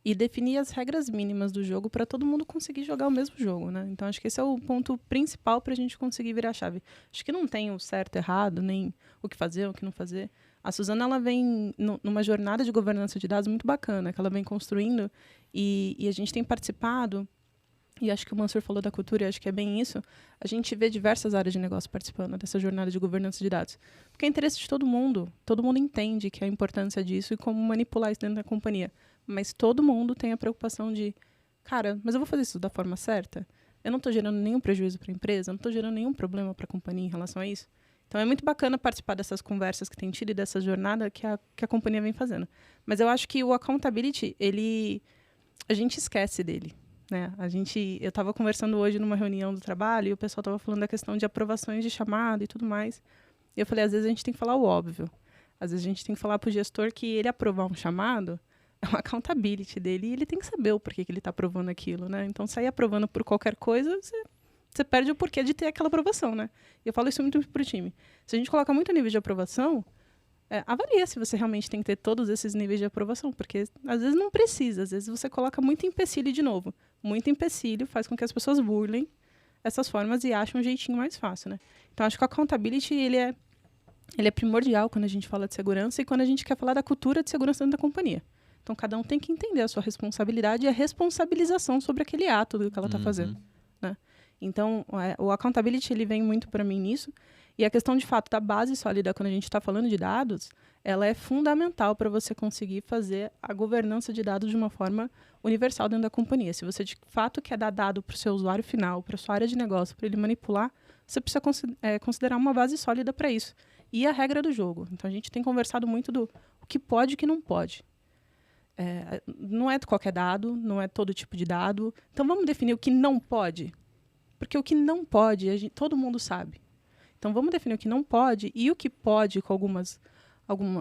e definir as regras mínimas do jogo para todo mundo conseguir jogar o mesmo jogo, né? Então, acho que esse é o ponto principal para a gente conseguir virar a chave. Acho que não tem o certo, errado, nem o que fazer, o que não fazer. A Suzana, ela vem numa jornada de governança de dados muito bacana, que ela vem construindo e a gente tem participado, e acho que o Mansur falou da cultura, e acho que é bem isso, a gente vê diversas áreas de negócio participando dessa jornada de governança de dados. Porque é interesse de todo mundo entende que é a importância disso e como manipular isso dentro da companhia. Mas todo mundo tem a preocupação de, cara, mas eu vou fazer isso da forma certa? Eu não estou gerando nenhum prejuízo para a empresa, eu não estou gerando nenhum problema para a companhia em relação a isso? Então é muito bacana participar dessas conversas que tem tido e dessa jornada que a companhia vem fazendo. Mas eu acho que o accountability, a gente esquece dele, né? Eu estava conversando hoje numa reunião do trabalho e o pessoal estava falando da questão de aprovações de chamada e tudo mais. E eu falei, às vezes a gente tem que falar o óbvio. Às vezes a gente tem que falar para o gestor que ele aprovar um chamado é uma accountability dele e ele tem que saber o porquê que ele está aprovando aquilo, né? Então, sair aprovando por qualquer coisa, você perde o porquê de ter aquela aprovação, né? E eu falo isso muito pro time. Se a gente coloca muito nível de aprovação, avalia se você realmente tem que ter todos esses níveis de aprovação, porque às vezes não precisa, às vezes você coloca muito empecilho de novo. Muito empecilho faz com que as pessoas burlem essas formas e achem um jeitinho mais fácil, né? Então, acho que o accountability, ele é primordial quando a gente fala de segurança e quando a gente quer falar da cultura de segurança dentro da companhia. Então, cada um tem que entender a sua responsabilidade e a responsabilização sobre aquele ato do que ela está fazendo, né? Então, o accountability, ele vem muito para mim nisso. E a questão, de fato, da base sólida, quando a gente está falando de dados, ela é fundamental para você conseguir fazer a governança de dados de uma forma universal dentro da companhia. Se você, de fato, quer dar dado para o seu usuário final, para a sua área de negócio, para ele manipular, você precisa considerar uma base sólida para isso. E a regra do jogo. Então, a gente tem conversado muito do o que pode e o que não pode. Não é qualquer dado, não é todo tipo de dado. Então, vamos definir o que não pode. Porque o que não pode, todo mundo sabe. Então, vamos definir o que não pode e o que pode, com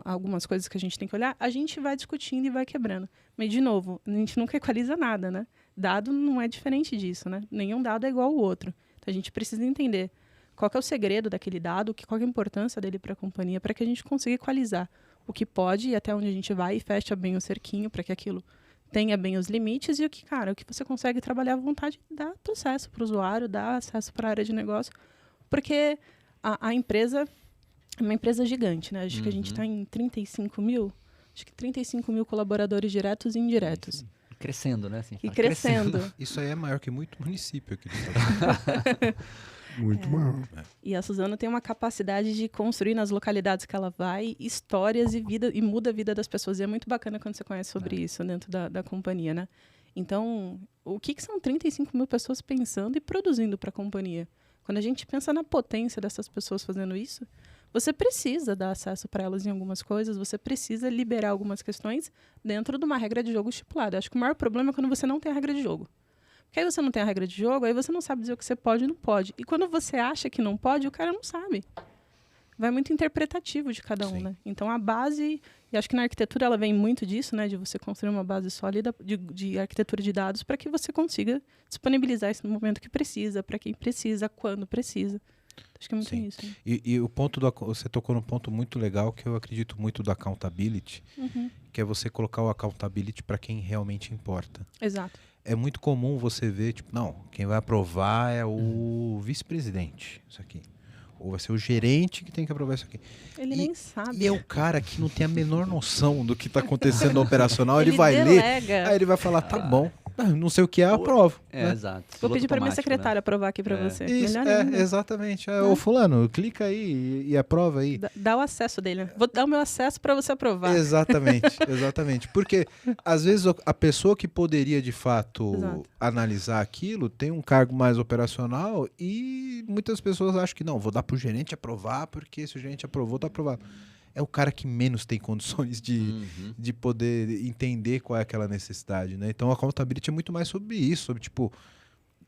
algumas coisas que a gente tem que olhar, a gente vai discutindo e vai quebrando. Mas, de novo, a gente nunca equaliza nada, né? Dado não é diferente disso, né? Nenhum dado é igual ao outro. Então, a gente precisa entender qual que é o segredo daquele dado, qual que é a importância dele para a companhia, para que a gente consiga equalizar o que pode e até onde a gente vai e fecha bem o cerquinho para que aquilo tenha bem os limites e o que você consegue trabalhar à vontade, dar processo para o usuário, dar acesso para a área de negócio, porque a empresa é uma empresa gigante, né? Acho que a gente está em 35 mil colaboradores diretos e indiretos. E crescendo, né? Assim, e crescendo. Isso aí é maior que muito município aqui do estado. Muito maior. E a Suzana tem uma capacidade de construir nas localidades que ela vai histórias e muda a vida das pessoas. E é muito bacana quando você conhece sobre isso dentro da companhia, né? Então, o que são 35 mil pessoas pensando e produzindo para a companhia? Quando a gente pensa na potência dessas pessoas fazendo isso, você precisa dar acesso para elas em algumas coisas, você precisa liberar algumas questões dentro de uma regra de jogo estipulada. Acho que o maior problema é quando você não tem a regra de jogo. Porque aí você não tem a regra de jogo, aí você não sabe dizer o que você pode e não pode. E quando você acha que não pode, o cara não sabe. Vai muito interpretativo de cada um, né? Então, a base... E acho que na arquitetura ela vem muito disso, né? De você construir uma base sólida de arquitetura de dados para que você consiga disponibilizar isso no momento que precisa, para quem precisa, quando precisa. Acho que é muito isso. Né? E o ponto você tocou num ponto muito legal que eu acredito muito do accountability, que é você colocar o accountability para quem realmente importa. Exato. É muito comum você ver, tipo, não, quem vai aprovar é o vice-presidente, isso aqui. Ou vai ser o gerente que tem que aprovar isso aqui. Ele nem sabe. E é o cara que não tem a menor noção do que está acontecendo no operacional. Ele vai ler, aí ele vai falar, tá bom. Não sei o que é, eu aprovo. Né? Exato. Vou pedir para minha Automático, secretária aprovar aqui para você. Isso, Melhor ainda. exatamente. Ô fulano, clica aí e aprova aí. Dá o acesso dele. Vou dar o meu acesso para você aprovar. Exatamente. Porque, às vezes, a pessoa que poderia, de fato, Exato. analisar aquilo tem um cargo mais operacional e muitas pessoas acham que não, vou dar pro gerente aprovar porque se o gerente aprovou, tá aprovado. É o cara que menos tem condições de poder entender qual é aquela necessidade, né? Então, a accountability é muito mais sobre isso, sobre, tipo,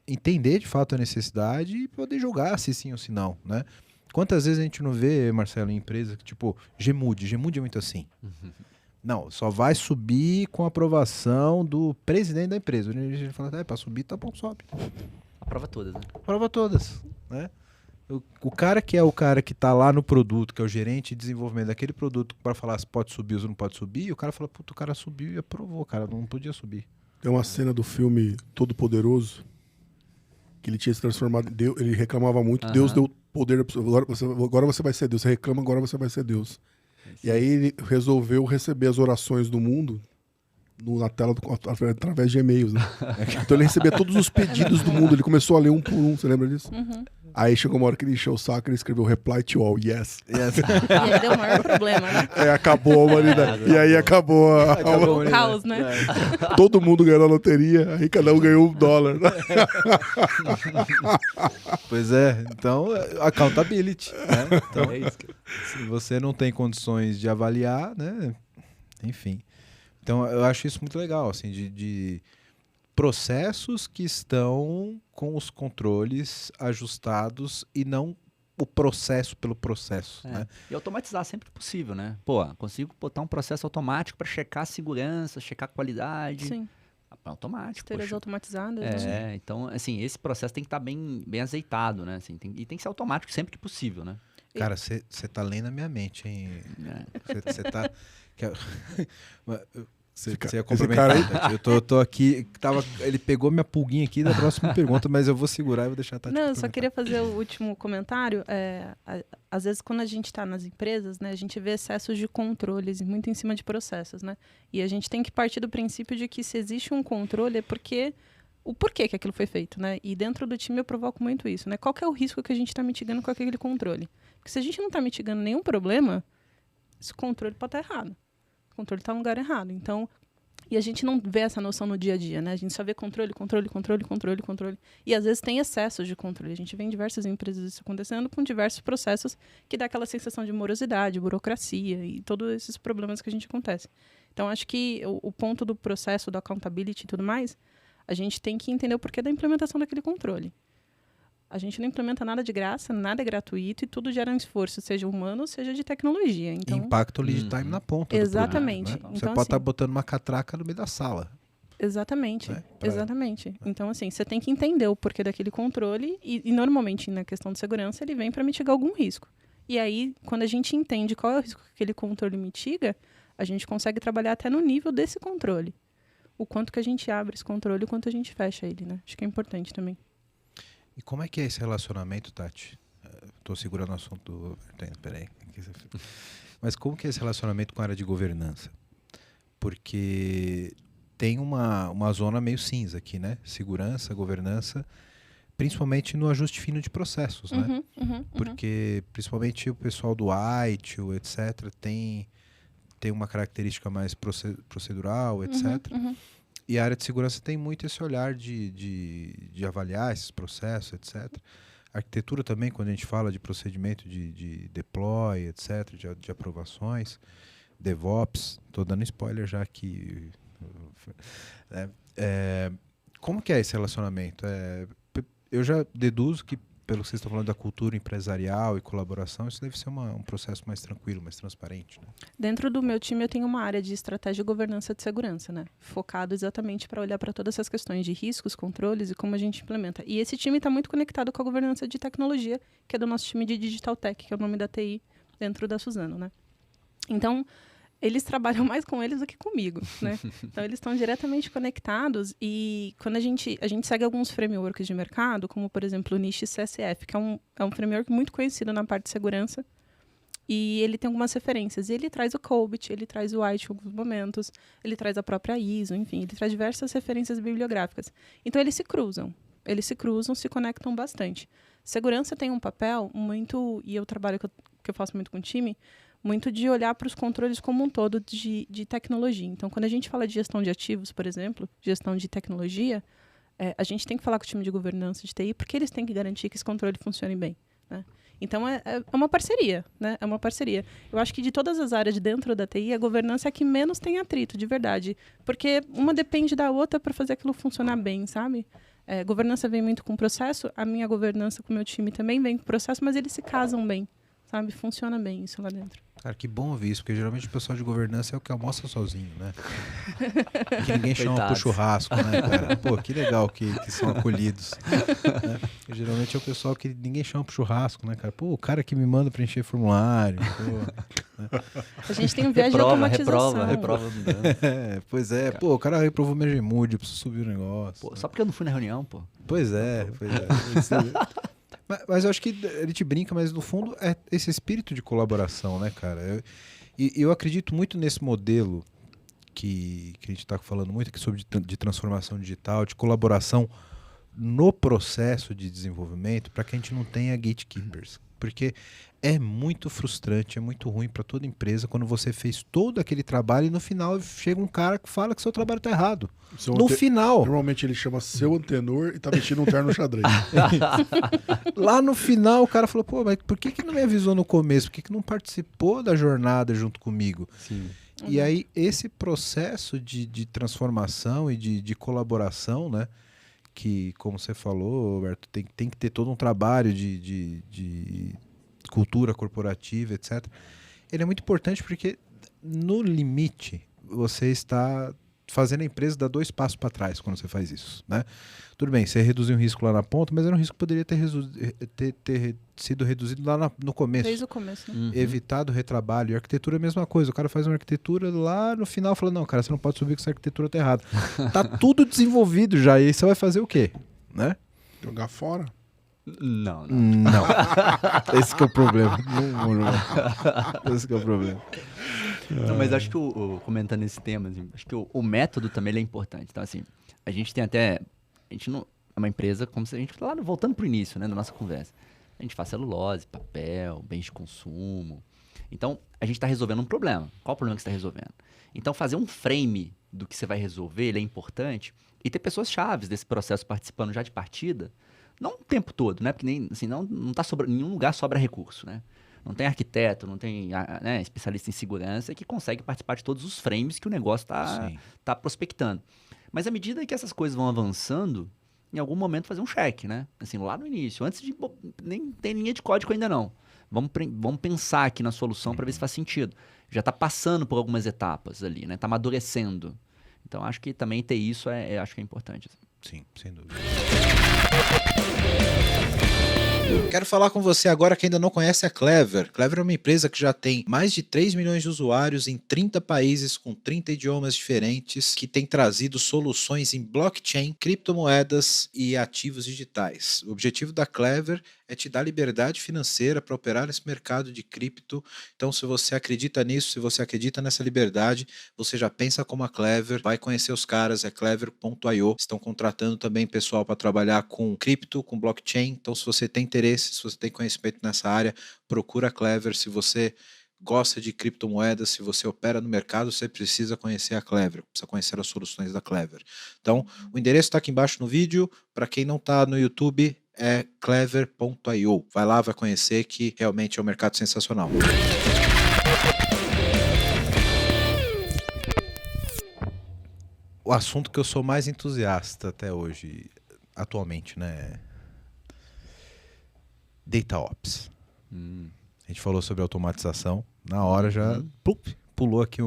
entender de fato a necessidade e poder julgar se sim ou se não, né? Quantas vezes a gente não vê, Marcelo, em empresa que, tipo, Gmude é muito assim. Não, só vai subir com a aprovação do presidente da empresa. A gente fala, para subir, tá bom, sobe. Aprova todas, né? Aprova todas, né? O cara que é o cara que tá lá no produto, que é o gerente de desenvolvimento daquele produto para falar se pode subir ou não pode subir, o cara fala, puta, o cara subiu e aprovou, cara, não podia subir. Tem uma cena do filme Todo Poderoso que ele tinha se transformado em Deus, ele reclamava muito, Deus deu poder, agora você vai ser Deus, você reclama, agora você vai ser Deus. E aí ele resolveu receber as orações do mundo na tela através de e-mails, né? Então ele recebia todos os pedidos do mundo, ele começou a ler um por um, você lembra disso? Aí chegou uma hora que ele encheu o saco e ele escreveu reply to all, yes. E aí deu o maior problema, né? Acabou a humanidade. E aí acabou O caos, né? todo mundo ganhou a loteria, aí cada um ganhou $1. Pois é, então, accountability, né? Então, É isso. se você não tem condições de avaliar, né? Enfim. Então, eu acho isso muito legal, assim, de processos que estão com os controles ajustados e não o processo pelo processo, né? E automatizar sempre que possível, né? Pô, consigo botar um processo automático para checar a segurança, checar a qualidade. Sim. Automático. Esteiras Poxa. automatizadas. Né? Então, assim, esse processo tem que estar bem azeitado, né? Assim, e tem que ser automático sempre que possível, né? Cara, você tá lendo a minha mente, hein? Você tá... Você ia complementar, Tati. Eu tô aqui, ele pegou minha pulguinha aqui da próxima pergunta, mas eu vou segurar e vou deixar a Tati. Não, eu só queria fazer o último comentário. Às vezes, quando a gente está nas empresas, né, a gente vê excessos de controles muito em cima de processos, né? E a gente tem que partir do princípio de que se existe um controle é porque o porquê que aquilo foi feito, né? E dentro do time eu provoco muito isso, né? Qual que é o risco que a gente está mitigando com aquele controle? Porque se a gente não está mitigando nenhum problema, esse controle pode estar errado. O controle está no lugar errado. Então, e a gente não vê essa noção no dia a dia, né? A gente só vê controle. E às vezes tem excessos de controle. A gente vê em diversas empresas isso acontecendo com diversos processos que dá aquela sensação de morosidade, burocracia e todos esses problemas que a gente acontece. Então, acho que o ponto do processo, da accountability e tudo mais, a gente tem que entender o porquê da implementação daquele controle. A gente não implementa nada de graça, nada é gratuito e tudo gera um esforço, seja humano, seja de tecnologia. Então, impacto lead time na ponta. Exatamente. Do produto, né? Então, você pode estar assim, botando uma catraca no meio da sala. Exatamente, né? exatamente. Então, assim, você tem que entender o porquê daquele controle e normalmente, na questão de segurança, ele vem para mitigar algum risco. E aí, quando a gente entende qual é o risco que aquele controle mitiga, a gente consegue trabalhar até no nível desse controle. O quanto que a gente abre esse controle e o quanto a gente fecha ele, né? Acho que é importante também. E como é que é esse relacionamento, Tati? Estou segurando o assunto. Peraí. Mas como que é esse relacionamento com a área de governança? Porque tem uma zona meio cinza aqui, né? Segurança, governança, principalmente no ajuste fino de processos, né? Porque principalmente o pessoal do ITIL, etc., tem uma característica mais procedural, etc., E a área de segurança tem muito esse olhar de avaliar esses processos, etc. A arquitetura também, quando a gente fala de procedimento de deploy, etc., de aprovações, DevOps, estou dando spoiler já aqui. Como que é esse relacionamento? Eu já deduzo que, pelo que vocês estão falando da cultura empresarial e colaboração, isso deve ser um processo mais tranquilo, mais transparente, né? Dentro do meu time, eu tenho uma área de estratégia e governança de segurança, né? Focado exatamente para olhar para todas essas questões de riscos, controles e como a gente implementa. E esse time está muito conectado com a governança de tecnologia, que é do nosso time de Digital Tech, que é o nome da TI dentro da Suzano, né? Então, eles trabalham mais com eles do que comigo, né? Então, eles estão diretamente conectados e quando a gente segue alguns frameworks de mercado, como, por exemplo, o NIST CSF, que é um framework muito conhecido na parte de segurança, E ele tem algumas referências. E ele traz o COBIT, ele traz o White em alguns momentos, ele traz a própria ISO, enfim, ele traz diversas referências bibliográficas. Então, eles se cruzam, se conectam bastante. Segurança tem um papel muito, e eu trabalho que eu faço muito com o time, muito de olhar para os controles como um todo de tecnologia. Então, quando a gente fala de gestão de ativos, por exemplo, gestão de tecnologia, a gente tem que falar com o time de governança de TI, porque eles têm que garantir que esse controle funcione bem, né? Então, é uma parceria, né? É uma parceria. Eu acho que de todas as áreas de dentro da TI, a governança é a que menos tem atrito, de verdade. Porque uma depende da outra para fazer aquilo funcionar bem, sabe? Governança vem muito com processo, a minha governança com o meu time também vem com processo, mas eles se casam bem, sabe? Funciona bem isso lá dentro. Cara, que bom ouvir isso, porque geralmente o pessoal de governança é o que almoça sozinho, né? Que ninguém chama pro churrasco, né, cara? Pô, que legal que são acolhidos. Né? Geralmente é o pessoal que ninguém chama pro churrasco, né, cara? Pô, o cara que me manda preencher formulário. Pô, né? A gente tem um viés de automatização. Reprova. Pois é. Cara. Pô, o cara reprovou minha Gmood, eu preciso subir o negócio. Pô, só porque eu não fui na reunião, pô. Pois é. Mas eu acho que a gente brinca, mas no fundo é esse espírito de colaboração, né, cara? Eu acredito muito nesse modelo que a gente está falando muito aqui sobre de transformação digital, de colaboração no processo de desenvolvimento, para que a gente não tenha gatekeepers. Porque é muito frustrante, é muito ruim para toda empresa quando você fez todo aquele trabalho e no final chega um cara que fala que seu trabalho está errado. No final. Normalmente ele chama seu antenor e tá vestindo um terno xadrez. Lá no final o cara falou, pô, mas por que não me avisou no começo? Por que não participou da jornada junto comigo? Sim. E aí esse processo de transformação e de colaboração, né? Que, como você falou, Roberto, tem que ter todo um trabalho de cultura corporativa, etc. Ele é muito importante porque, no limite, você está fazendo a empresa dar 2 passos para trás quando você faz isso, né? Tudo bem, você reduziu um risco lá na ponta, mas era um risco que poderia ter sido reduzido lá no começo. Desde o começo, né? Uhum. Evitado o retrabalho. E a arquitetura é a mesma coisa. O cara faz uma arquitetura lá no final fala, não, cara, você não pode subir que essa arquitetura tá errada. Tá tudo desenvolvido já. E aí você vai fazer o quê? Né? Jogar fora? Não. Esse que é o problema. Não vou jogar. Esse que é o problema. Não, mas acho que, comentando esse tema, assim, acho que o método também ele é importante. Então, assim, a gente tem até... A gente não... É uma empresa como se a gente... Lá, voltando pro início, né, da nossa conversa. A gente faz celulose, papel, bens de consumo. Então, a gente está resolvendo um problema. Qual o problema que você está resolvendo? Então, fazer um frame do que você vai resolver, ele é importante. E ter pessoas chaves desse processo participando já de partida, não o tempo todo, né? Porque nem, assim, não tá sobrando, em nenhum lugar sobra recurso, né? Não tem arquiteto, não tem especialista em segurança que consegue participar de todos os frames que o negócio tá prospectando. Mas à medida que essas coisas vão avançando, em algum momento fazer um check, né? Assim, lá no início, antes de... Nem tem linha de código ainda não. Vamos pensar aqui na solução para ver se faz sentido. Já está passando por algumas etapas ali, né? Está amadurecendo. Então, acho que também ter isso acho que é importante. Sim, sem dúvida. Quero falar com você agora que ainda não conhece a Clever. Clever é uma empresa que já tem mais de 3 milhões de usuários em 30 países com 30 idiomas diferentes, que tem trazido soluções em blockchain, criptomoedas e ativos digitais. O objetivo da Clever é te dar liberdade financeira para operar nesse mercado de cripto. Então, se você acredita nisso, se você acredita nessa liberdade, você já pensa como a Clever, vai conhecer os caras, é clever.io. Estão contratando também pessoal para trabalhar com cripto, com blockchain. Então, se você tem interesse, se você tem conhecimento nessa área, procura a Clever. Se você gosta de criptomoedas, se você opera no mercado, você precisa conhecer a Clever, precisa conhecer as soluções da Clever. Então, o endereço está aqui embaixo no vídeo. Para quem não está no YouTube, é clever.io. Vai lá, vai conhecer, que realmente é um mercado sensacional. O assunto que eu sou mais entusiasta até hoje, atualmente, né? DataOps. A gente falou sobre automatização. Na hora já pulou aqui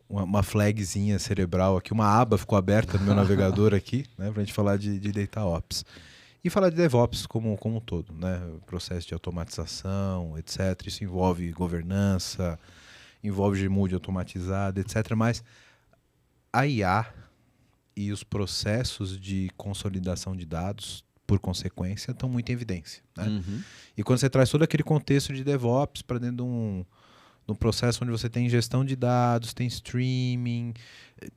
uma flagzinha cerebral aqui, uma aba ficou aberta no meu navegador aqui, né, pra gente falar de DataOps. E falar de DevOps como um todo, né? O processo de automatização, etc. Isso envolve governança, envolve Gmood automatizado, etc. Mas a IA e os processos de consolidação de dados por consequência, estão muito em evidência, né? Uhum. E quando você traz todo aquele contexto de DevOps para dentro de um processo onde você tem gestão de dados, tem streaming,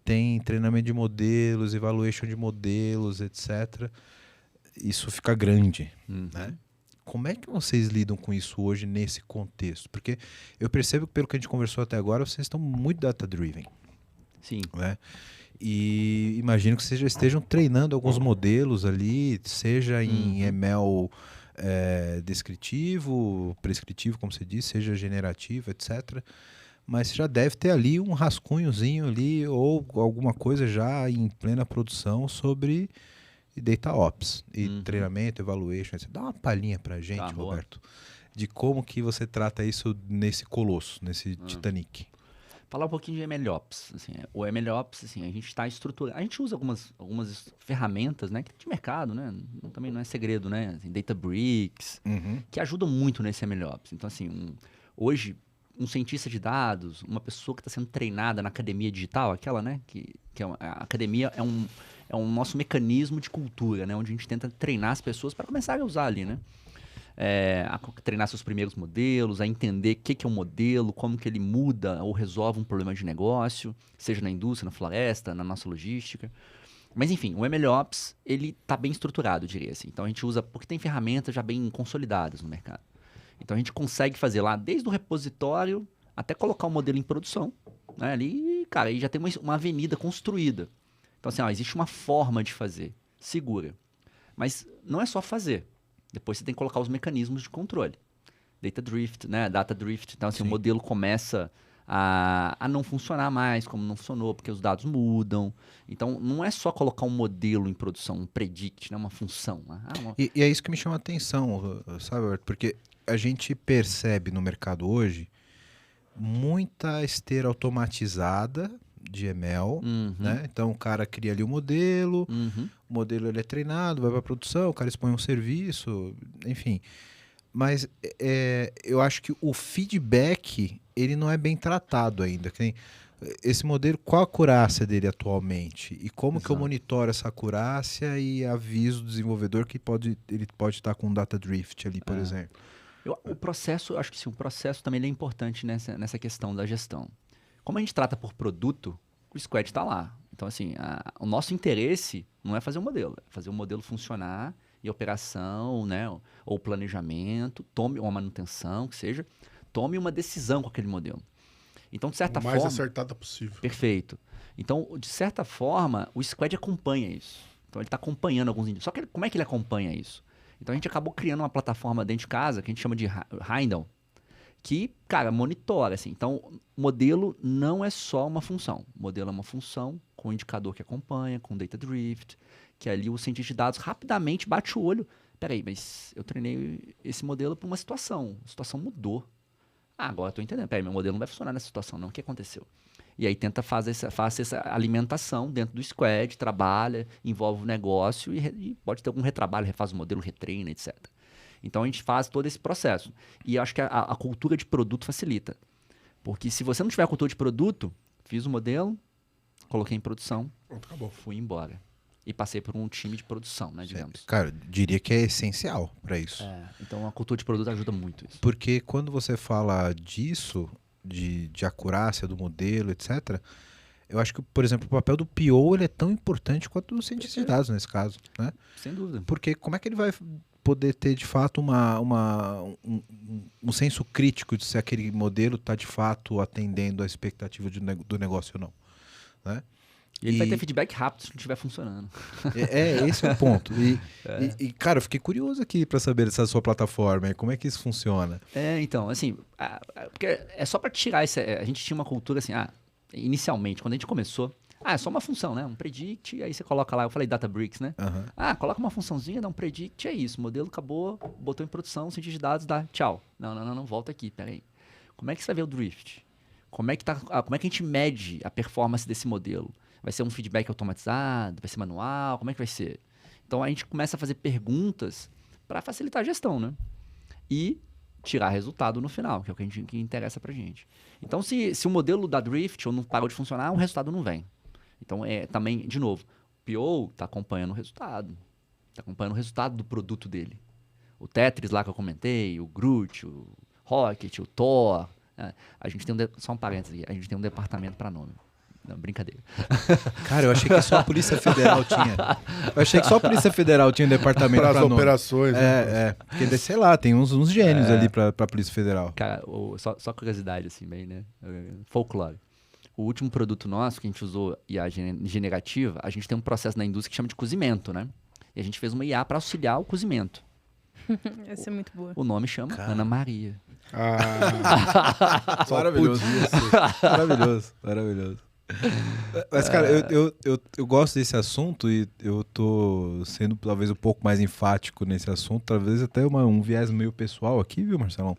tem treinamento de modelos, evaluation de modelos, etc., isso fica grande, né? Como é que vocês lidam com isso hoje nesse contexto? Porque eu percebo que, pelo que a gente conversou até agora, vocês estão muito data-driven, Sim. né? E imagino que vocês já estejam treinando alguns modelos ali, seja em ML descritivo, prescritivo, como você disse, seja generativo, etc. Mas já deve ter ali um rascunhozinho ali ou alguma coisa já em plena produção sobre Data Ops e treinamento, evaluation, etc. Dá uma palhinha pra gente, Tá, boa. Roberto, de como que você trata isso nesse colosso, nesse Titanic. Falar um pouquinho de MLOps. Assim, o MLOps, assim, a gente está estruturando. A gente usa algumas ferramentas, né, que tem de mercado, né? Também não é segredo, né? Assim, Databricks, que ajudam muito nesse MLOps. Então, assim, hoje, um cientista de dados, uma pessoa que está sendo treinada na academia digital, aquela, né? A academia é um nosso mecanismo de cultura, né? Onde a gente tenta treinar as pessoas para começar a usar ali, né? A treinar seus primeiros modelos, a entender o que é um modelo, como que ele muda ou resolve um problema de negócio, seja na indústria, na floresta, na nossa logística. Mas enfim, o MLOps, ele está bem estruturado, eu diria assim. Então a gente usa, porque tem ferramentas já bem consolidadas no mercado. Então a gente consegue fazer lá, desde o repositório até colocar o modelo em produção, né? Ali, cara, aí já tem uma avenida construída. Então assim, existe uma forma de fazer, segura. Mas não é só fazer. Depois você tem que colocar os mecanismos de controle. Data drift, né? Data drift. Então, assim, o modelo começa a não funcionar mais como não funcionou, porque os dados mudam. Então, não é só colocar um modelo em produção, um predict, né? Uma função. E é isso que me chama a atenção, sabe, Roberto? Porque a gente percebe no mercado hoje muita esteira automatizada de ML, né? Então o cara cria ali o modelo ele é treinado, vai para produção, o cara expõe um serviço, enfim. Mas eu acho que o feedback ele não é bem tratado ainda. Esse modelo, qual a acurácia dele atualmente? E como que eu monitoro essa acurácia e aviso o desenvolvedor que ele pode estar com data drift ali, por exemplo? O processo, acho que sim, o processo também é importante nessa questão da gestão. Como a gente trata por produto, o Squad está lá. Então, assim, o nosso interesse não é fazer um modelo, é fazer o modelo funcionar e operação, né, ou planejamento, tome uma manutenção, que seja, tome uma decisão com aquele modelo. Então, de certa forma... O mais acertada possível. Perfeito. Então, de certa forma, o Squad acompanha isso. Então, ele está acompanhando alguns indícios. Só que como é que ele acompanha isso? Então, a gente acabou criando uma plataforma dentro de casa, que a gente chama de Heindel, que, cara, monitora, assim. Então, modelo não é só uma função. O modelo é uma função com um indicador que acompanha, com data drift, que ali o cientista de dados rapidamente bate o olho. Peraí, mas eu treinei esse modelo para uma situação. A situação mudou. Agora eu tô entendendo. Peraí, meu modelo não vai funcionar nessa situação, não. O que aconteceu? E aí tenta fazer essa alimentação dentro do Squad, trabalha, envolve o negócio e pode ter algum retrabalho, refaz o modelo, retreina, etc. Então, a gente faz todo esse processo. E eu acho que a cultura de produto facilita. Porque se você não tiver a cultura de produto, fiz o modelo, coloquei em produção, Pronto, acabou. fui embora. E passei por um time de produção, né, digamos. Cara, diria que é essencial para isso. Então, a cultura de produto ajuda muito isso. Porque quando você fala disso, de acurácia do modelo, etc., eu acho que, por exemplo, o papel do PO ele é tão importante quanto o cientista de dados nesse caso, né? Sem dúvida. Porque como é que ele vai poder ter, de fato, um senso crítico de se aquele modelo está, de fato, atendendo a expectativa do negócio ou não, né? E ele vai ter feedback rápido se não estiver funcionando. Esse é o ponto. E, cara, eu fiquei curioso aqui para saber dessa sua plataforma, como é que isso funciona? Então, assim, porque é só para tirar esse... A gente tinha uma cultura assim, inicialmente, quando a gente começou, é só uma função, né? Um predict, aí você coloca lá, eu falei Databricks, né? Coloca uma funçãozinha, dá um predict, é isso. O modelo acabou, botou em produção, cientista de dados, dá tchau. Não, volta aqui, peraí. Como é que você vai ver o drift? Como é que a gente mede a performance desse modelo? Vai ser um feedback automatizado? Vai ser manual? Como é que vai ser? Então, a gente começa a fazer perguntas para facilitar a gestão, né? E tirar resultado no final, que é o que interessa pra gente. Então, se o modelo dá drift ou não parou de funcionar, o resultado não vem. Então, também, de novo, o PO está acompanhando o resultado. Tá acompanhando o resultado do produto dele. O Tetris lá que eu comentei, o Groot, o Rocket, o Thor. A gente tem só um parênteses aqui, a gente tem um departamento para nome. Não, brincadeira. Cara, eu achei que só a Polícia Federal tinha. Eu achei que só a Polícia Federal tinha um departamento Para pra as nome. operações. né? Porque, sei lá, tem uns gênios ali pra Polícia Federal. Cara, só curiosidade, assim, bem, né? Folclore. O último produto nosso que a gente usou IA generativa, a gente tem um processo na indústria que chama de cozimento, né? E a gente fez uma IA para auxiliar o cozimento. Essa é muito boa. O nome chama Ana Maria. Só Maravilhoso. podia ser. Maravilhoso. Mas, cara, eu gosto desse assunto e eu tô sendo talvez um pouco mais enfático nesse assunto, talvez até um viés meio pessoal aqui, viu, Marcelão?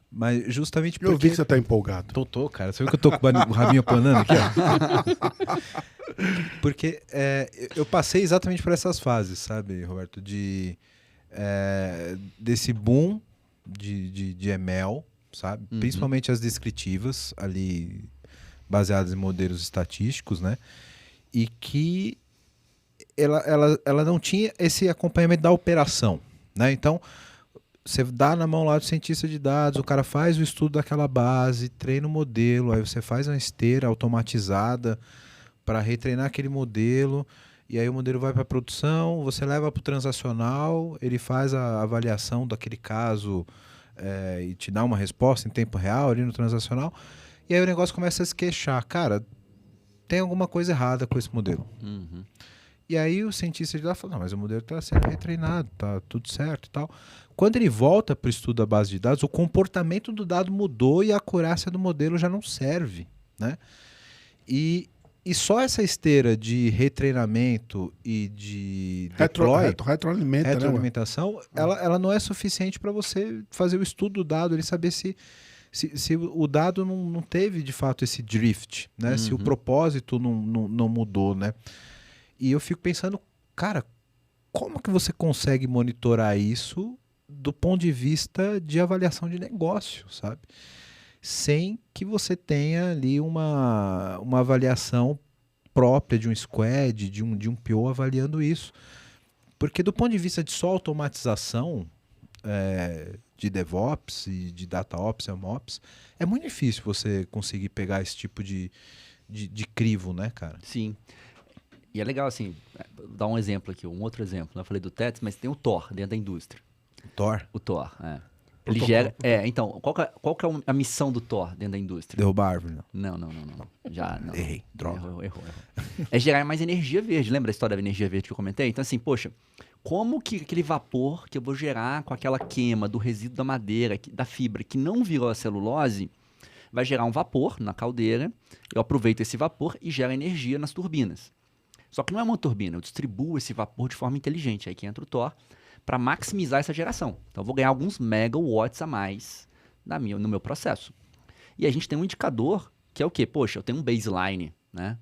Mas justamente porque... Eu vi que você tá empolgado. Tô, cara. Você viu que eu tô com o rabinho apanando aqui, ó? Porque eu passei exatamente por essas fases, sabe, Roberto? Desse boom de ML, sabe? Uhum. Principalmente as descritivas, ali baseadas em modelos estatísticos, né? E que ela não tinha esse acompanhamento da operação, né? Então, você dá na mão lá do cientista de dados, o cara faz o estudo daquela base, treina o modelo, aí você faz uma esteira automatizada para retreinar aquele modelo, e aí o modelo vai para a produção, você leva para o transacional, ele faz a avaliação daquele caso e te dá uma resposta em tempo real ali no transacional, e aí o negócio começa a se queixar. Cara, tem alguma coisa errada com esse modelo. Uhum. E aí o cientista de lá fala, não, mas o modelo está sendo retreinado, tá tudo certo e tal. Quando ele volta para o estudo da base de dados, o comportamento do dado mudou e a acurácia do modelo já não serve, né? E só essa esteira de retreinamento e de retroalimentação, ela não é suficiente para você fazer o estudo do dado, ele saber se o dado não teve de fato esse drift, né? Uhum. Se o propósito não mudou, né? E eu fico pensando, cara, como que você consegue monitorar isso do ponto de vista de avaliação de negócio, sabe? Sem que você tenha ali uma avaliação própria de um squad, de um PO avaliando isso. Porque do ponto de vista de só automatização de DevOps e de DataOps e MOps, é muito difícil você conseguir pegar esse tipo de crivo, né, cara? Sim. E é legal, assim, dar um exemplo aqui, um outro exemplo. Eu falei do Tetris, mas tem o Thor dentro da indústria. O Thor, Ele gera... então, qual que é a missão do Thor dentro da indústria? Derrubar a árvore, não. Não. Já, não. Errei, droga. Errou. É gerar mais energia verde. Lembra a história da energia verde que eu comentei? Então, assim, poxa, como que aquele vapor que eu vou gerar com aquela queima do resíduo da madeira, da fibra, que não virou a celulose, vai gerar um vapor na caldeira, eu aproveito esse vapor e gero energia nas turbinas. Só que não é uma turbina, eu distribuo esse vapor de forma inteligente. Aí que entra o Thor para maximizar essa geração. Então eu vou ganhar alguns megawatts a mais no meu processo. E a gente tem um indicador que é o quê? Poxa, eu tenho um baseline, né?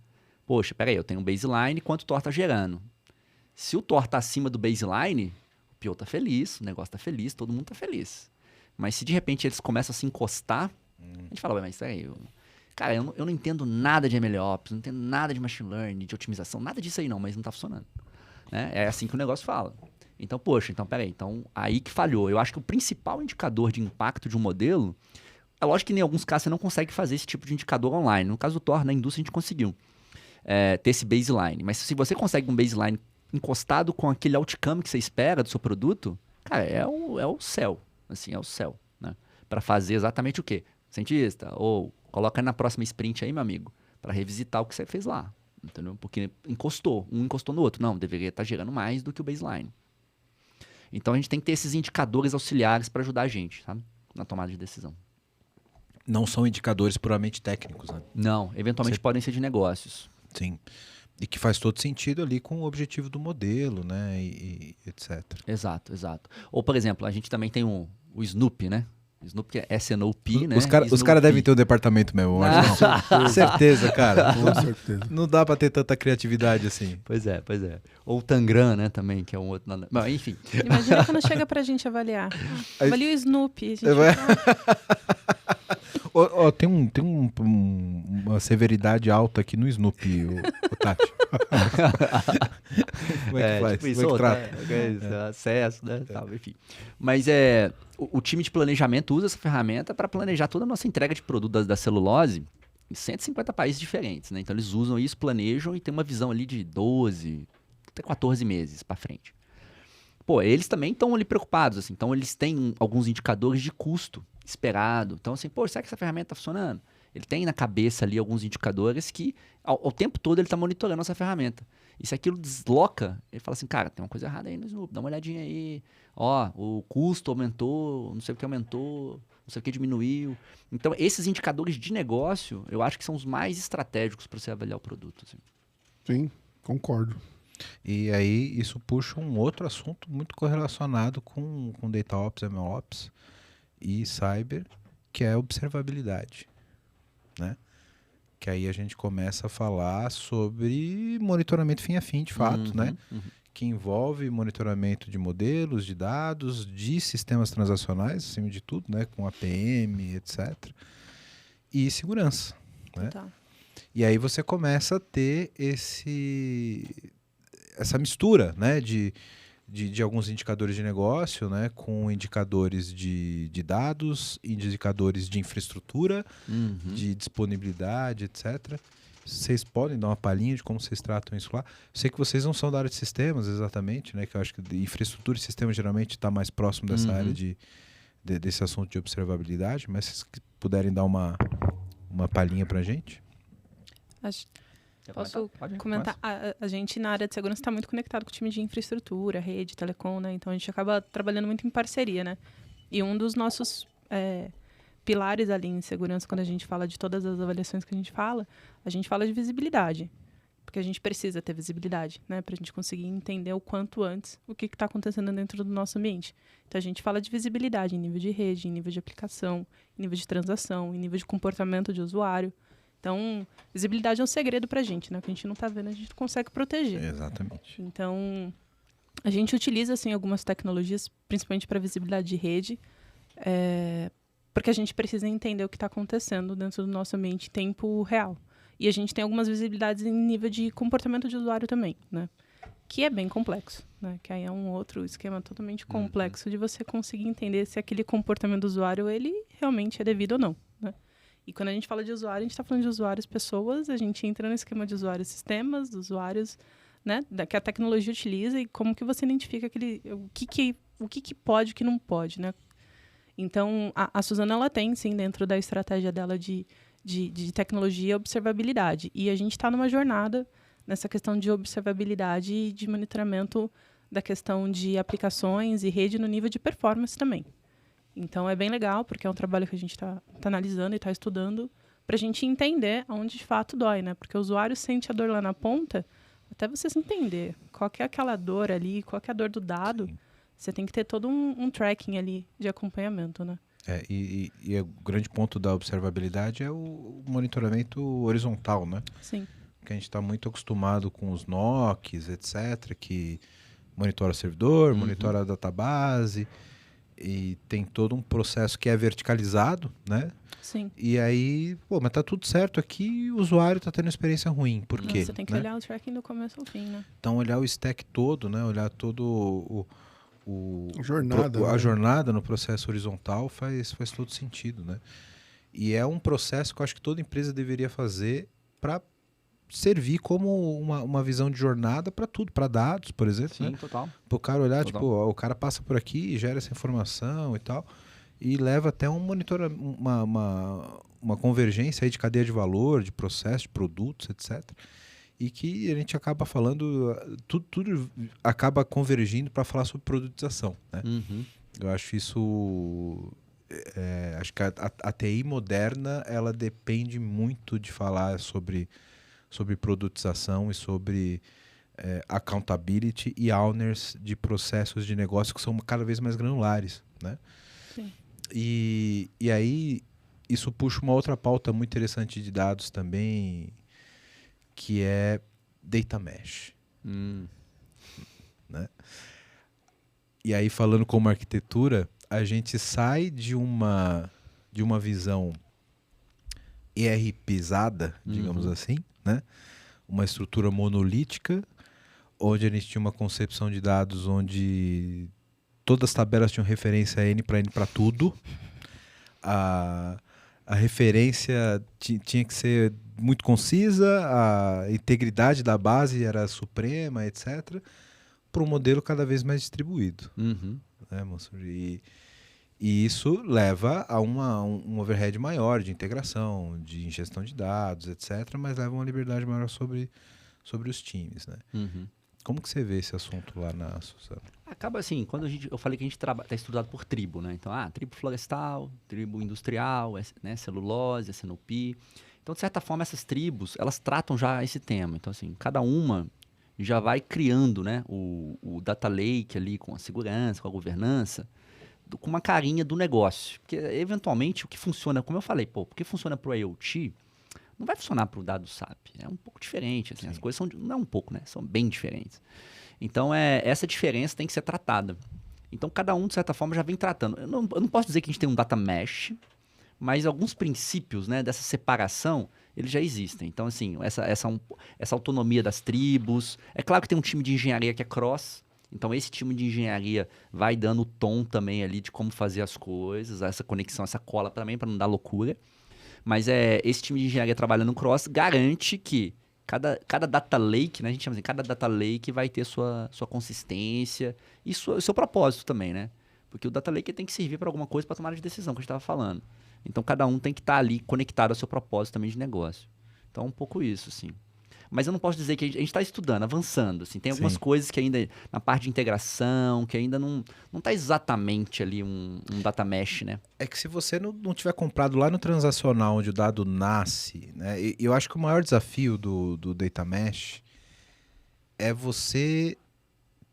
Poxa, peraí, eu tenho um baseline, quanto o Thor está gerando? Se o Thor está acima do baseline, o PO está feliz, o negócio está feliz, todo mundo está feliz. Mas se de repente eles começam a se encostar, a gente fala, mas peraí, cara, eu não entendo nada de MLOps, não entendo nada de machine learning, de otimização, nada disso aí não, mas não está funcionando. Né? É assim que o negócio fala. Então, poxa, peraí, aí que falhou. Eu acho que o principal indicador de impacto de um modelo, é lógico que em alguns casos você não consegue fazer esse tipo de indicador online. No caso do Thor, na indústria a gente conseguiu ter esse baseline. Mas se você consegue um baseline encostado com aquele outcome que você espera do seu produto, cara, é o céu. Assim, é o céu, né? Para fazer exatamente o quê? Cientista, ou coloca na próxima sprint aí, meu amigo, para revisitar o que você fez lá. Entendeu? Porque um encostou no outro. Não, deveria estar gerando mais do que o baseline. Então a gente tem que ter esses indicadores auxiliares para ajudar a gente, sabe? Na tomada de decisão. Não são indicadores puramente técnicos, né? Não, eventualmente podem ser de negócios. Sim. E que faz todo sentido ali com o objetivo do modelo, né? E etc. Exato. Ou, por exemplo, a gente também tem o Snoop, né? Snoop que é S-N-O-P, né? Os caras devem ter um departamento mesmo, não. Certeza, cara. Com certeza. Não dá pra ter tanta criatividade assim. Pois é. Ou o Tangram, né, também, que é um outro... Mas, enfim. Imagina quando chega pra gente avaliar. Avalia o Snoopy. A gente Tem uma severidade alta aqui no Snoopy, o Tati. Como é que faz? Tipo isso, Como é que trata? acesso, né? Tal, enfim. Mas o time de planejamento usa essa ferramenta para planejar toda a nossa entrega de produto da celulose em 150 países diferentes, né? Então eles usam isso, planejam e tem uma visão ali de 12 até 14 meses para frente. Pô, eles também estão ali preocupados, assim. Então eles têm alguns indicadores de custo esperado. Então assim, pô, será que essa ferramenta está funcionando? Ele tem na cabeça ali alguns indicadores que ao tempo todo ele está monitorando essa ferramenta. E se aquilo desloca, ele fala assim, cara, tem uma coisa errada aí no Snoop, dá uma olhadinha aí. Ó, o custo aumentou, não sei o que aumentou, não sei o que diminuiu. Então, esses indicadores de negócio, eu acho que são os mais estratégicos para você avaliar o produto. Assim. Sim, concordo. E aí isso puxa um outro assunto muito correlacionado com DataOps, MLOps e Cyber, que é a observabilidade, né? Que aí a gente começa a falar sobre monitoramento fim a fim, de fato, né? Que envolve monitoramento de modelos, de dados, de sistemas transacionais, acima de tudo, né? Com APM, etc. E segurança, né? Tá. E aí você começa a ter essa mistura, né? De alguns indicadores de negócio, né, com indicadores de dados, indicadores de infraestrutura, de disponibilidade, etc. Vocês podem dar uma palhinha de como vocês tratam isso lá? Sei que vocês não são da área de sistemas exatamente, né, que eu acho que infraestrutura e sistema geralmente está mais próximo dessa área desse assunto de observabilidade, mas se vocês puderem dar uma palhinha para a gente. Posso comentar? A gente, na área de segurança, está muito conectado com o time de infraestrutura, rede, telecom, né? Então, a gente acaba trabalhando muito em parceria, né? E um dos nossos pilares ali em segurança, quando a gente fala de todas as avaliações que a gente fala de visibilidade. Porque a gente precisa ter visibilidade, né? Para a gente conseguir entender o quanto antes o que está acontecendo dentro do nosso ambiente. Então, a gente fala de visibilidade em nível de rede, em nível de aplicação, em nível de transação, em nível de comportamento de usuário. Então, visibilidade é um segredo para a gente, né? O que a gente não está vendo, a gente não consegue proteger. Exatamente. Então, a gente utiliza, assim, algumas tecnologias, principalmente para visibilidade de rede, porque a gente precisa entender o que está acontecendo dentro do nosso ambiente em tempo real. E a gente tem algumas visibilidades em nível de comportamento de usuário também, né? Que é bem complexo, né? Que aí é um outro esquema totalmente complexo de você conseguir entender se aquele comportamento do usuário, ele realmente é devido ou não, né? E quando a gente fala de usuário, a gente está falando de usuários, pessoas, a gente entra no esquema de usuários, sistemas, usuários, né, que a tecnologia utiliza e como que você identifica o que pode e o que não pode, né? Então, a Suzano, ela tem, sim, dentro da estratégia dela de tecnologia, observabilidade. E a gente está numa jornada nessa questão de observabilidade e de monitoramento da questão de aplicações e rede no nível de performance também. Então, é bem legal, porque é um trabalho que a gente está analisando e está estudando para a gente entender onde de fato dói, né? Porque o usuário sente a dor lá na ponta, até você entender qual que é aquela dor ali, qual que é a dor do dado, sim. Você tem que ter todo um tracking ali de acompanhamento, né? E o grande ponto da observabilidade é o monitoramento horizontal, né? Sim. Porque a gente está muito acostumado com os NOCs, etc., que monitora o servidor, monitora a database, e tem todo um processo que é verticalizado, né? Sim. E aí, mas tá tudo certo aqui e o usuário tá tendo experiência ruim. Por quê? Você tem que olhar o tracking do começo ao fim, né? Então, olhar o stack todo, né? Olhar todo a jornada no processo horizontal faz todo sentido, né? E é um processo que eu acho que toda empresa deveria fazer para servir como uma visão de jornada para tudo, para dados, por exemplo. Sim, né? total. Para o cara olhar, total. o cara passa por aqui, gera essa informação e tal, e leva até uma convergência aí de cadeia de valor, de processo, de produtos, etc. E que a gente acaba falando, tudo acaba convergindo para falar sobre produtização, né? Eu acho isso... acho que a TI moderna, ela depende muito de falar sobre produtização e sobre accountability e owners de processos de negócio que são cada vez mais granulares, né? Sim. E aí isso puxa uma outra pauta muito interessante de dados também, que é data mesh. Né? E aí, falando como arquitetura, a gente sai de uma visão ERPizada, digamos assim, né? Uma estrutura monolítica, onde a gente tinha uma concepção de dados onde todas as tabelas tinham referência N para tudo. A referência tinha que ser muito concisa, a integridade da base era suprema, etc., para um modelo cada vez mais distribuído. Né, Mansur? E isso leva a um overhead maior de integração, de ingestão de dados, etc., mas leva a uma liberdade maior sobre os times. Né? Como que você vê esse assunto lá na Suzano? Acaba assim, quando eu falei que a gente está estudado por tribo, né? Então, tribo florestal, tribo industrial, né? Celulose, SNOP. Então, de certa forma, essas tribos, elas tratam já esse tema. Então, assim, cada uma já vai criando, né? O data lake ali com a segurança, com a governança, com uma carinha do negócio. Porque, eventualmente, o que funciona, como eu falei, porque funciona para o IoT, não vai funcionar para o dado SAP. É um pouco diferente. Assim, as coisas são, não é um pouco, né? São bem diferentes. Então, essa diferença tem que ser tratada. Então, cada um, de certa forma, já vem tratando. Eu não posso dizer que a gente tem um data mesh, mas alguns princípios, né, dessa separação, eles já existem. Então, assim, essa autonomia das tribos. É claro que tem um time de engenharia que é cross. Então, esse time de engenharia vai dando o tom também ali de como fazer as coisas, essa conexão, essa cola também, para não dar loucura. Mas esse time de engenharia trabalhando no cross garante que cada data lake, né, a gente chama assim, cada data lake vai ter sua consistência e seu propósito também, né? Porque o data lake tem que servir para alguma coisa para tomada de decisão, que a gente estava falando. Então, cada um tem que estar ali conectado ao seu propósito também de negócio. Então, é um pouco isso, assim. Mas eu não posso dizer que a gente está estudando, avançando, assim. Tem algumas coisas que ainda, na parte de integração, que ainda não está exatamente ali um data mesh, né? É que se você não tiver comprado lá no transacional, onde o dado nasce, né? E eu acho que o maior desafio do data mesh é você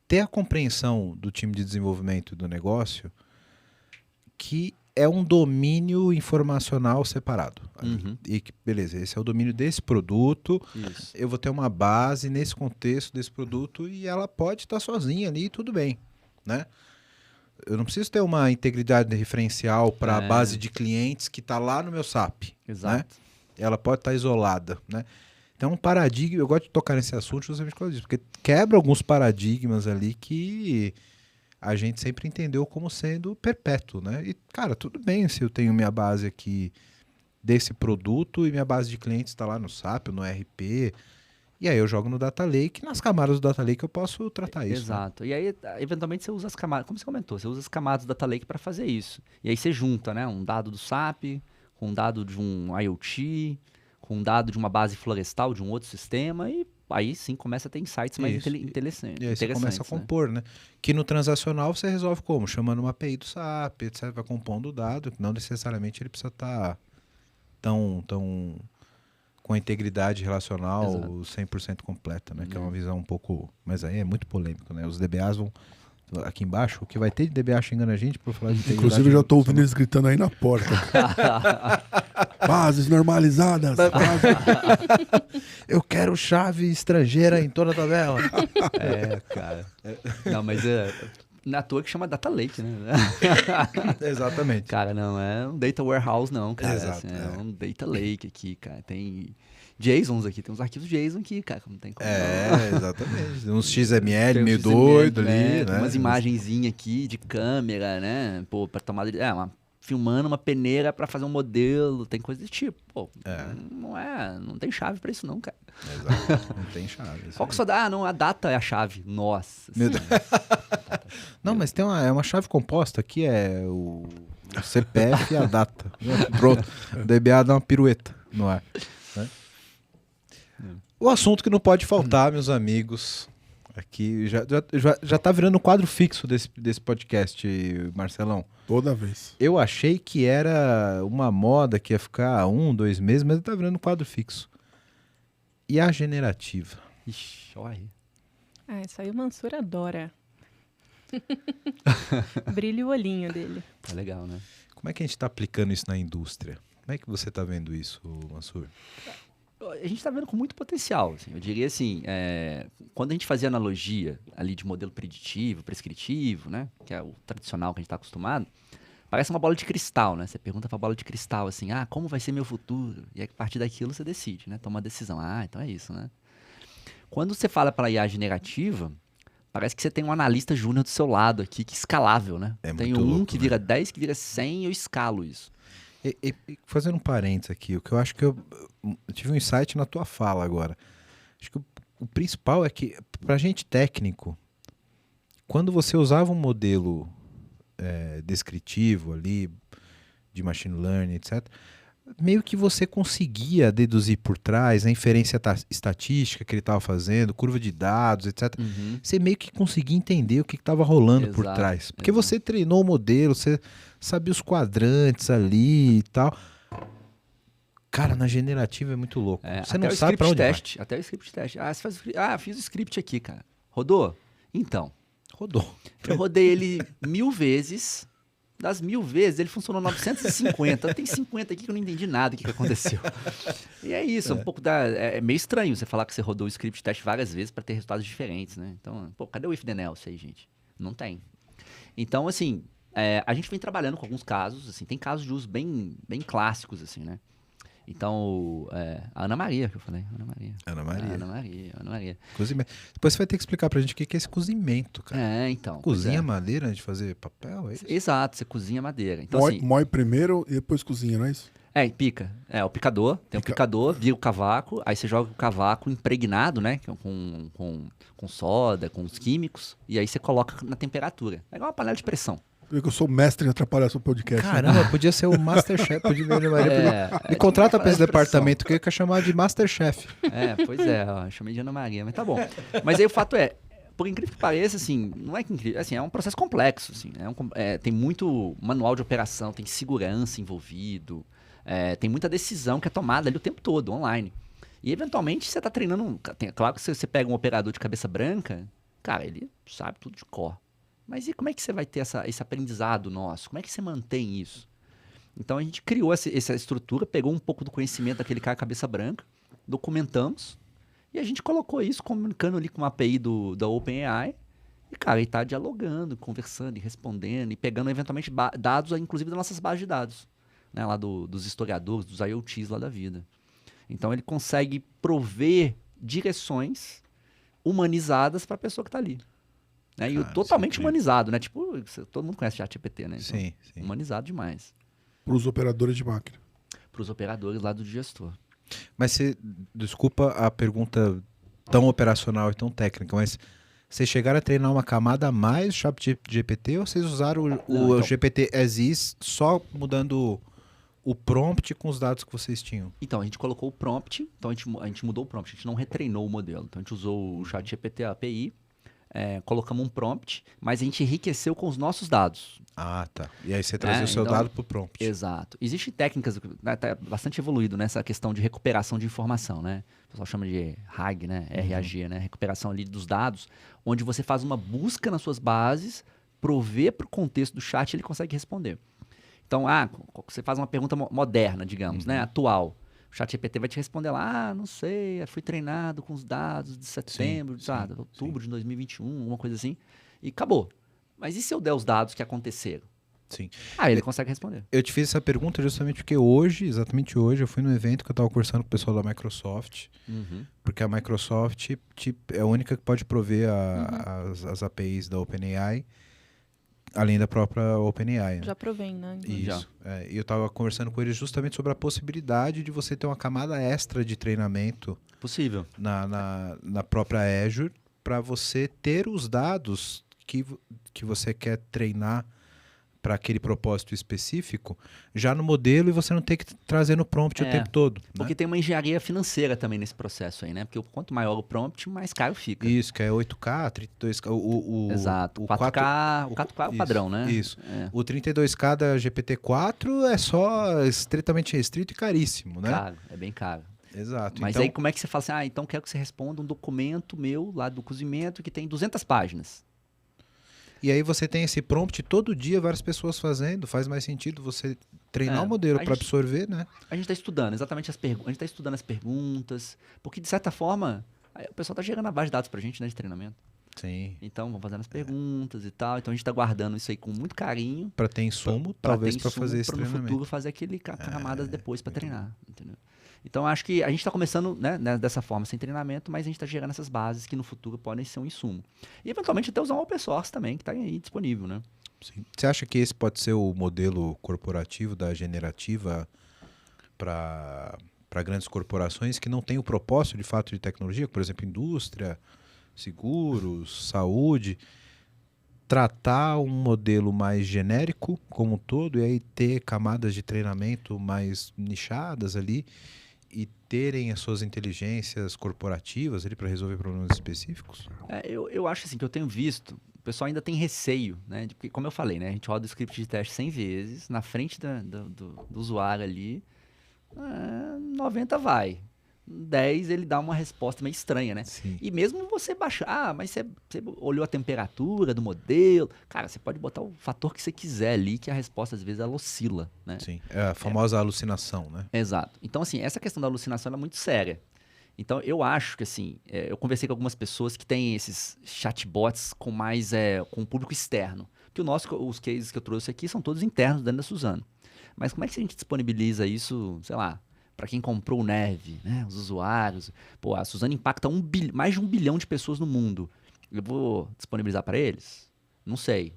ter a compreensão do time de desenvolvimento do negócio que é um domínio informacional separado. E que, beleza, esse é o domínio desse produto. Isso. Eu vou ter uma base nesse contexto desse produto e ela pode estar sozinha ali e tudo bem, né? Eu não preciso ter uma integridade referencial para a base de clientes que está lá no meu SAP. Exato. Né? Ela pode estar isolada, né? Então, um paradigma, eu gosto de tocar nesse assunto justamente por causa disso, porque quebra alguns paradigmas ali que a gente sempre entendeu como sendo perpétuo, né? E, cara, tudo bem se eu tenho minha base aqui desse produto e minha base de clientes está lá no SAP, no ERP, e aí eu jogo no Data Lake, nas camadas do Data Lake eu posso tratar isso. Exato. Né? E aí, eventualmente, você usa as camadas, como você comentou, você usa as camadas do Data Lake para fazer isso. E aí você junta, né? Um dado do SAP com um dado de um IoT, com um dado de uma base florestal, de um outro sistema, e aí sim começa a ter insights mais interessantes. E aí você começa a compor, né? Que no transacional você resolve como? Chamando uma API do SAP, etc. Vai compondo o dado, que não necessariamente ele precisa estar tão com a integridade relacional 100% completa, né? Que é uma visão um pouco... Mas aí é muito polêmico, né? Os DBAs vão... Aqui embaixo, o que vai ter de DBA xingando a gente por falar de integridade... Inclusive, eu já estou ouvindo eles gritando aí na porta. Bases normalizadas. Eu quero chave estrangeira em toda a tabela. Cara. Não, mas não é à toa que chama Data Lake, né? Exatamente. Cara, não é um Data Warehouse, não, cara. Exato, é um Data Lake aqui, cara. Tem JSONs aqui, tem uns arquivos JSON aqui, cara. Não tem como. Exatamente. Uns XML meio doido ali, né? Tem umas imagenzinhas aqui de câmera, né? Pô, pra tomada de... filmando uma peneira pra fazer um modelo, tem coisa desse tipo. Pô, não tem chave pra isso não, cara. Exato, não tem chave. Qual que só dá? Não, a data é a chave. Nossa. Meu Deus. Não, mas tem uma chave composta aqui, é o CPF e a data. Pronto, o DBA dá uma pirueta no ar. Né? O assunto que não pode faltar, meus amigos, aqui já tá virando um quadro fixo desse podcast, Marcelão. Toda vez. Eu achei que era uma moda que ia ficar 1, 2 meses, mas tá virando um quadro fixo. E a generativa? Ixi, olha aí. Isso aí o Mansur adora. Brilha o olhinho dele. É legal, né? Como é que a gente tá aplicando isso na indústria? Como é que você tá vendo isso, Mansur? A gente está vendo com muito potencial. Assim. Eu diria assim, quando a gente fazia analogia ali de modelo preditivo, prescritivo, né, que é o tradicional que a gente está acostumado, Parece uma bola de cristal, né? Você pergunta pra bola de cristal, assim, como vai ser meu futuro? E aí, a partir daquilo, você decide, né? Toma uma decisão. Então é isso, né? Quando você fala pra IA generativa, parece que você tem um analista júnior do seu lado aqui, que é escalável, né? É Tem muito um louco, que né? vira 10, que vira 100, e eu escalo isso. E fazendo um parênteses aqui, o que eu acho que eu tive um insight na tua fala agora. Acho que o principal é que, pra gente técnico, quando você usava um modelo descritivo ali, de machine learning, etc., meio que você conseguia deduzir por trás a inferência estatística que ele estava fazendo, curva de dados, etc. Uhum. Você meio que conseguia entender o que estava rolando por Exato, trás. Porque exato. você treinou o modelo, você sabia os quadrantes ali e tal. Cara, na generativa é muito louco. Você não sabe pra onde vai. Até o script teste. Você faz fiz o script aqui, cara. Rodou? Então, Rodou. eu rodei ele 1000 vezes. Das 1000 vezes, ele funcionou 950. Tem 50 aqui que eu não entendi nada do que aconteceu. E é isso, um pouco é meio estranho você falar que você rodou o script teste várias vezes para ter resultados diferentes, né? Então, cadê o if then else aí, gente? Não tem. Então, assim, a gente vem trabalhando com alguns casos, assim, tem casos de uso bem clássicos, assim, né? Então, a Ana Maria, que eu falei. Ana Maria. Cozimento. Depois você vai ter que explicar pra gente o que é esse cozimento, cara. Então. Cozinha madeira antes de fazer papel, é isso? Exato, você cozinha madeira. Então, Moe primeiro e depois cozinha, não é isso? Pica. O picador. Tem o picador, vira o cavaco, aí você joga o cavaco impregnado, né? Com soda, com os químicos, e aí você coloca na temperatura. É igual uma panela de pressão. Eu sou mestre em atrapalhar seu podcast. Caramba, podia ser o Masterchef. Me contrata pra esse departamento que eu ia chamar de Masterchef. Pois eu chamei de Ana Maria, mas tá bom. Mas aí o fato por incrível que pareça, assim, não é que incrível, assim, é um processo complexo, assim, tem muito manual de operação, tem segurança envolvido, tem muita decisão que é tomada ali o tempo todo, online. E eventualmente você tá treinando, claro que você pega um operador de cabeça branca, cara, ele sabe tudo de cor. Mas e como é que você vai ter esse aprendizado nosso? Como é que você mantém isso? Então a gente criou essa estrutura, pegou um pouco do conhecimento daquele cara cabeça branca, documentamos, e a gente colocou isso comunicando ali com uma API da OpenAI, e cara, ele tá dialogando, conversando e respondendo, e pegando eventualmente dados, inclusive das nossas bases de dados, né, lá dos historiadores, dos IoTs lá da vida. Então ele consegue prover direções humanizadas para a pessoa que está ali. Né? E totalmente humanizado, né? Tipo, todo mundo conhece ChatGPT, né? Então, sim. humanizado demais. Para os operadores de máquina. Para os operadores lá do gestor. Mas desculpa a pergunta tão operacional e tão técnica, mas vocês chegaram a treinar uma camada a mais do ChatGPT ou vocês usaram o GPT as is só mudando o prompt com os dados que vocês tinham? Então, a gente colocou o prompt, então a gente mudou o prompt, a gente não retreinou o modelo. Então, a gente usou o ChatGPT API, colocamos um prompt, mas a gente enriqueceu com os nossos dados. Ah, tá. E aí você trazia o seu dado para o prompt. Exato. Existem técnicas, né, tá bastante evoluído nessa questão de recuperação de informação, né? O pessoal chama de RAG, né? RAG, né? Recuperação ali dos dados, onde você faz uma busca nas suas bases, prover para o contexto do chat e ele consegue responder. Então, você faz uma pergunta moderna, digamos, né? Atual. O ChatGPT vai te responder lá, não sei, fui treinado com os dados de setembro, outubro de 2021, alguma coisa assim, e acabou. Mas e se eu der os dados que aconteceram? Sim. Ele consegue responder. Eu te fiz essa pergunta justamente porque hoje, exatamente hoje, eu fui num evento que eu estava conversando com o pessoal da Microsoft, porque a Microsoft é a única que pode prover as APIs da OpenAI, além da própria OpenAI. Né? Já provém, né? Isso. E eu estava conversando com eles justamente sobre a possibilidade de você ter uma camada extra de treinamento possível na própria Azure para você ter os dados que você quer treinar para aquele propósito específico já no modelo e você não ter que trazer no prompt o tempo todo. Porque né? tem uma engenharia financeira também nesse processo aí, né? Porque quanto maior o prompt, mais caro fica. Isso, que é 8K, 32K. Exato. O 4K, o 4K é o padrão, né? Isso. O 32K da GPT-4 é só estritamente restrito e caríssimo, né? Caro, é bem caro. Exato. Mas então, aí como é que você fala assim, então quero que você responda um documento meu lá do cozimento que tem 200 páginas. E aí você tem esse prompt todo dia, várias pessoas fazendo, faz mais sentido você treinar o modelo para absorver, né? A gente está estudando exatamente a gente está estudando as perguntas, porque de certa forma, o pessoal está gerando a base de dados para a gente, né, de treinamento. Sim. Então, vão fazendo as perguntas e tal. Então, a gente tá guardando isso aí com muito carinho. Para ter insumo, talvez para fazer esse no treinamento. futuro fazer aquele camadas depois para treinar, entendeu? Então, acho que a gente está começando, né, dessa forma, sem treinamento, mas a gente está gerando essas bases que no futuro podem ser um insumo. E, eventualmente, até usar um open source também, que está aí disponível, né? Sim. Você acha que esse pode ser o modelo corporativo da generativa para grandes corporações que não tem o propósito, de fato, de tecnologia? Por exemplo, indústria, seguros, saúde, tratar um modelo mais genérico como um todo e aí ter camadas de treinamento mais nichadas ali e terem as suas inteligências corporativas ali para resolver problemas específicos? Eu acho assim que eu tenho visto, o pessoal ainda tem receio, né? Porque, como eu falei, né? A gente roda o script de teste 100 vezes, na frente do usuário ali, 90 vai. 10 ele dá uma resposta meio estranha, né? Sim. E mesmo você baixar, mas você olhou a temperatura do modelo, cara, você pode botar o fator que você quiser ali, que a resposta às vezes ela oscila, né? Sim, é a famosa alucinação, né? Exato. Então, assim, essa questão da alucinação ela é muito séria. Então, eu acho que, assim, eu conversei com algumas pessoas que têm esses chatbots com mais, com um público externo. Que os cases que eu trouxe aqui são todos internos dentro da Suzano. Mas como é que a gente disponibiliza isso, sei lá, para quem comprou o Nerve, né? Os usuários. Pô, a Suzano impacta mais de 1 bilhão de pessoas no mundo. Eu vou disponibilizar para eles? Não sei.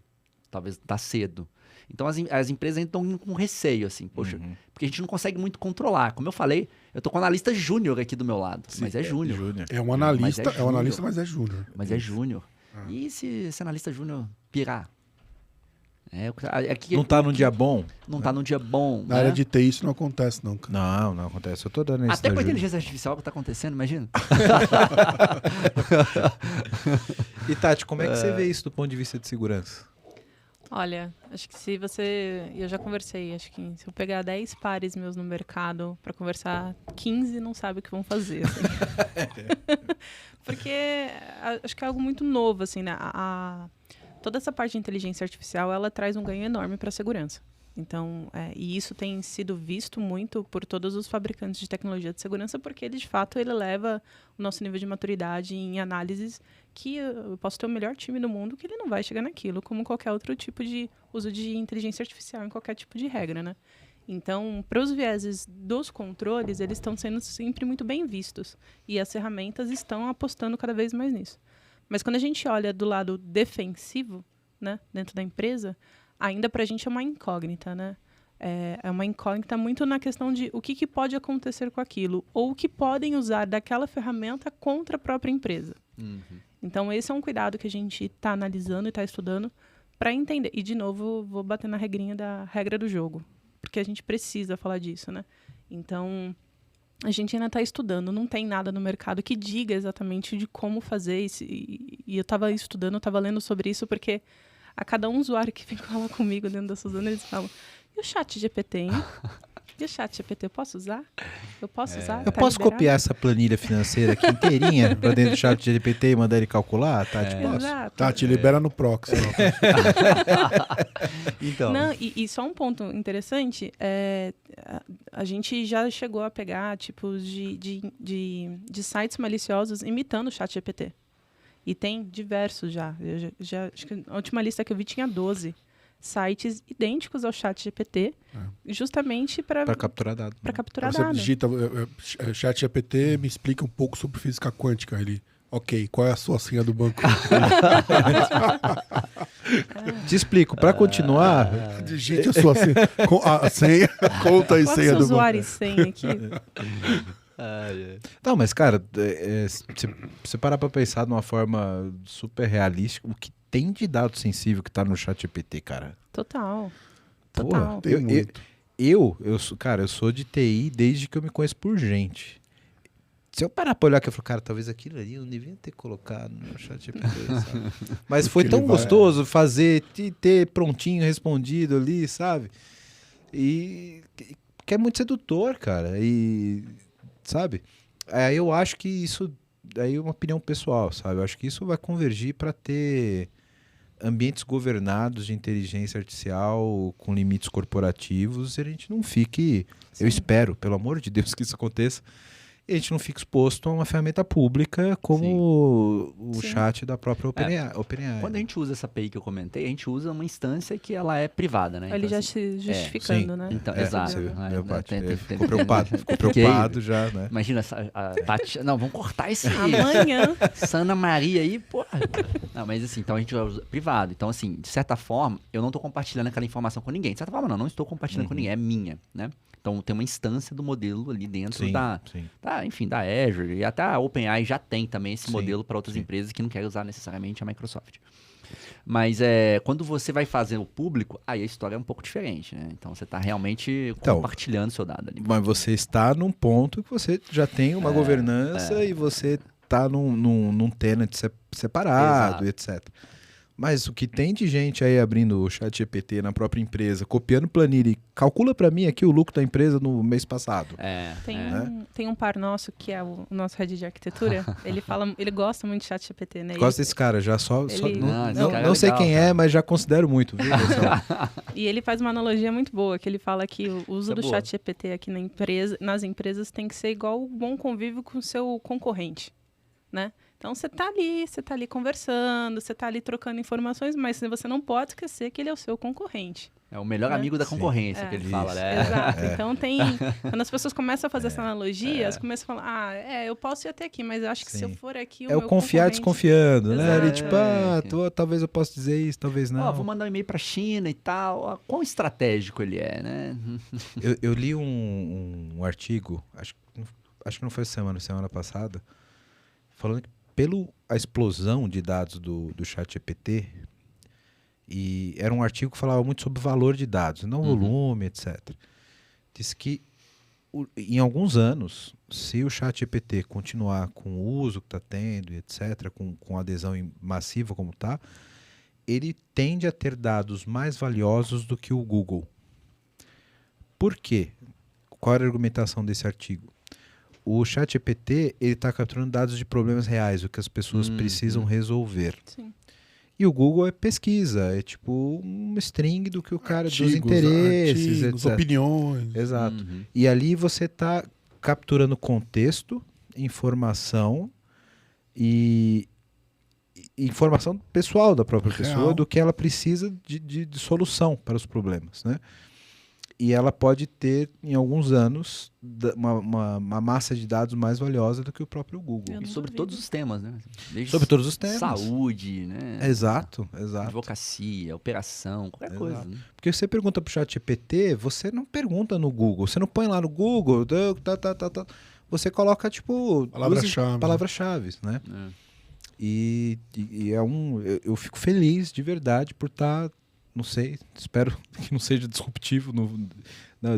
Talvez tá cedo. Então as empresas ainda estão com receio, assim, poxa, porque a gente não consegue muito controlar. Como eu falei, eu tô com um analista júnior aqui do meu lado, mas é júnior. É um analista, Mas um analista, mas é júnior. Mas é júnior. E se esse analista júnior pirar? Não tá num dia bom? Não tá num dia bom. Na área de TI isso não acontece, não, cara. Não acontece. Eu tô dando isso. Até com a inteligência artificial que tá acontecendo, imagina. E Tati, como é que você vê isso do ponto de vista de segurança? Olha, acho que se você... Eu já conversei, acho que se eu pegar 10 pares meus no mercado para conversar, 15 não sabem o que vão fazer. Assim. Porque acho que é algo muito novo, assim, né? Toda essa parte de inteligência artificial, ela traz um ganho enorme para a segurança. Então, e isso tem sido visto muito por todos os fabricantes de tecnologia de segurança, porque ele, de fato, ele leva o nosso nível de maturidade em análises que eu posso ter o melhor time do mundo que ele não vai chegar naquilo, como qualquer outro tipo de uso de inteligência artificial em qualquer tipo de regra, né? Então, para os vieses dos controles, eles estão sendo sempre muito bem vistos. E as ferramentas estão apostando cada vez mais nisso. Mas quando a gente olha do lado defensivo, né, dentro da empresa, ainda para a gente é uma incógnita, né? É uma incógnita muito na questão de o que pode acontecer com aquilo, ou o que podem usar daquela ferramenta contra a própria empresa. Então, esse é um cuidado que a gente está analisando e está estudando para entender. E, de novo, vou bater na regrinha da regra do jogo, porque a gente precisa falar disso, né? Então, a gente ainda está estudando, não tem nada no mercado que diga exatamente de como fazer isso. E eu estava estudando, eu estava lendo sobre isso, porque a cada um usuário que vem falar comigo dentro da Suzano, eles falam, e o chat GPT, hein? E o chat GPT, eu posso usar? Eu posso usar? Eu posso copiar essa planilha financeira aqui inteirinha para dentro do chat GPT e mandar ele calcular? Tati, posso? Exato. Tati, libera no proxy. Então. Não, e só um ponto interessante, a gente já chegou a pegar tipos de sites maliciosos imitando o chat GPT. E tem diversos já. Acho que a última lista que eu vi tinha 12 sites idênticos ao chat GPT, justamente para capturar dados. Para capturar Você dados. digita chat GPT, me explica um pouco sobre física quântica. Ele, ok, qual é a sua senha do banco? Te explico, para continuar... Digite a sua senha. A senha, conta e Qual é senha o seu do usuário e banco. senha aqui? Não, mas, cara, se você parar pra pensar de uma forma super realística, o que tem de dado sensível que tá no chat GPT, cara? Total. Porra, Tem muito. eu sou de TI desde que eu me conheço por gente. Se eu parar pra olhar aqui, eu falo, cara, talvez aquilo ali eu não devia ter colocado no chat GPT, sabe? Mas foi tão gostoso fazer, ter prontinho respondido ali, sabe? E que é muito sedutor, cara. E, sabe? Aí eu acho que isso, aí é uma opinião pessoal, sabe? Eu acho que isso vai convergir para ter ambientes governados de inteligência artificial com limites corporativos e a gente não fique... Eu espero, pelo amor de Deus, que isso aconteça. e a gente não fica exposto a uma ferramenta pública como o chat da própria OpenAI. Quando a gente usa essa API que eu comentei, a gente usa uma instância que ela é privada, né? Ele Então, já assim, se justificando, né? Então, exato. Você viu? Ah, Meu pai, tem- ficou preocupado já, né? Imagina, não, vamos cortar esse Amanhã. Sana Maria aí, porra. Não, mas assim, então a gente usa privado. Então, assim, de certa forma, eu não tô compartilhando aquela informação com ninguém. De certa forma, não estou compartilhando com ninguém, é minha, né? Então tem uma instância do modelo ali dentro enfim, da Azure. E até a OpenAI já tem também esse modelo para outras empresas que não querem usar necessariamente a Microsoft. Mas quando você vai fazer o público, aí a história é um pouco diferente, né? Então você está realmente compartilhando seu dado ali. Mas você está num ponto que você já tem uma governança e você está num tenant separado, etc. Mas o que tem de gente aí abrindo o ChatGPT na própria empresa, copiando planilha e calcula para mim aqui o lucro da empresa no mês passado. Tem um par nosso, que é o nosso head de arquitetura, ele gosta muito de ChatGPT, né? Gosto desse cara, não sei legal, quem é, mas já considero muito, viu? E ele faz uma analogia muito boa, que ele fala que o uso do ChatGPT aqui nas empresas tem que ser igual o bom convívio com o seu concorrente, né? Então você tá ali conversando, você tá ali trocando informações, mas você não pode esquecer que ele é o seu concorrente. É o melhor amigo da concorrência que ele fala, né? Exato. Então quando as pessoas começam a fazer essa analogia, elas começam a falar, eu posso ir até aqui, mas eu acho que se eu for aqui, o confiar desconfiando, né? Ele talvez eu possa dizer isso, talvez não. Vou mandar um e-mail pra China e tal. Quão estratégico ele é, né? Eu li um artigo, acho que não foi semana passada, falando que a explosão de dados do ChatGPT, e era um artigo que falava muito sobre o valor de dados, não volume, etc. Diz que em alguns anos, se o ChatGPT continuar com o uso que está tendo, etc., com adesão massiva como está, ele tende a ter dados mais valiosos do que o Google. Por quê? Qual era a argumentação desse artigo? O ChatGPT está capturando dados de problemas reais, o que as pessoas precisam resolver. Sim. E o Google é pesquisa, é tipo um string do que o cara, dos interesses, etc. Opiniões. Exato. E ali você está capturando contexto, informação e informação pessoal da própria pessoa, do que ela precisa de solução para os problemas, né? E ela pode ter, em alguns anos, uma massa de dados mais valiosa do que o próprio Google. E sobre todos os temas, né? Sobre todos os temas. Saúde, né? Exato. Advocacia, operação, qualquer coisa. Né? Porque você pergunta pro ChatGPT, você não pergunta no Google. Você não põe lá no Google, você coloca, tipo... Palavras-chave, né? E eu fico feliz, de verdade, por estar... Não sei, espero que não seja disruptivo,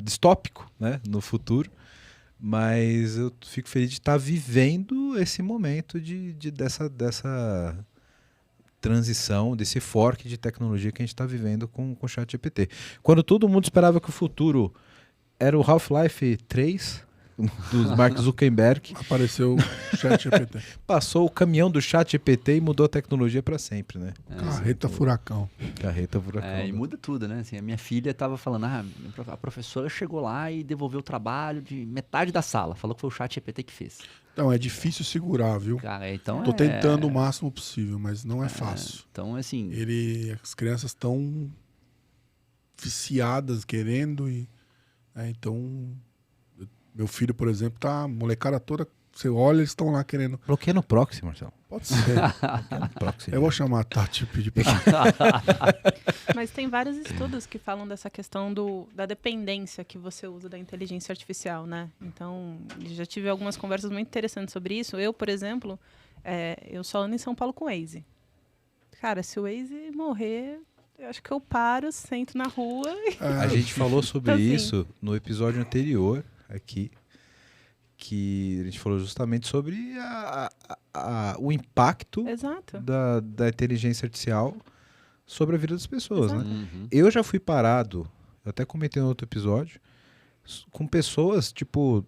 distópico, né, no futuro, mas eu fico feliz de estar vivendo esse momento dessa transição, desse fork de tecnologia que a gente está vivendo com o ChatGPT. Quando todo mundo esperava que o futuro era o Half-Life 3, do Mark Zuckerberg. Apareceu o ChatGPT. Passou o caminhão do ChatGPT e mudou a tecnologia para sempre, né? Carreta furacão. E muda tudo, né? Assim, a minha filha estava falando, a professora chegou lá e devolveu o trabalho de metade da sala. Falou que foi o ChatGPT que fez. Então, é difícil segurar, viu? Cara, então tô tentando o máximo possível, mas não é fácil. Então, assim... As crianças estão viciadas, querendo então... Meu filho, por exemplo, a molecada toda, você olha, eles estão lá querendo... Bloqueia no proxy, Marcelo. Pode ser. Proxy. Eu vou chamar a Tati e pedir pra Mas tem vários estudos que falam dessa questão da dependência que você usa da inteligência artificial, né? Então, já tive algumas conversas muito interessantes sobre isso. Eu, por exemplo, eu só ando em São Paulo com o Waze. Cara, se o Waze morrer... Eu acho que eu paro, sento na rua... A gente falou sobre isso no episódio anterior, aqui, que a gente falou justamente sobre o impacto da inteligência artificial sobre a vida das pessoas, né? Eu já fui parado, eu até comentei no outro episódio, com pessoas, tipo,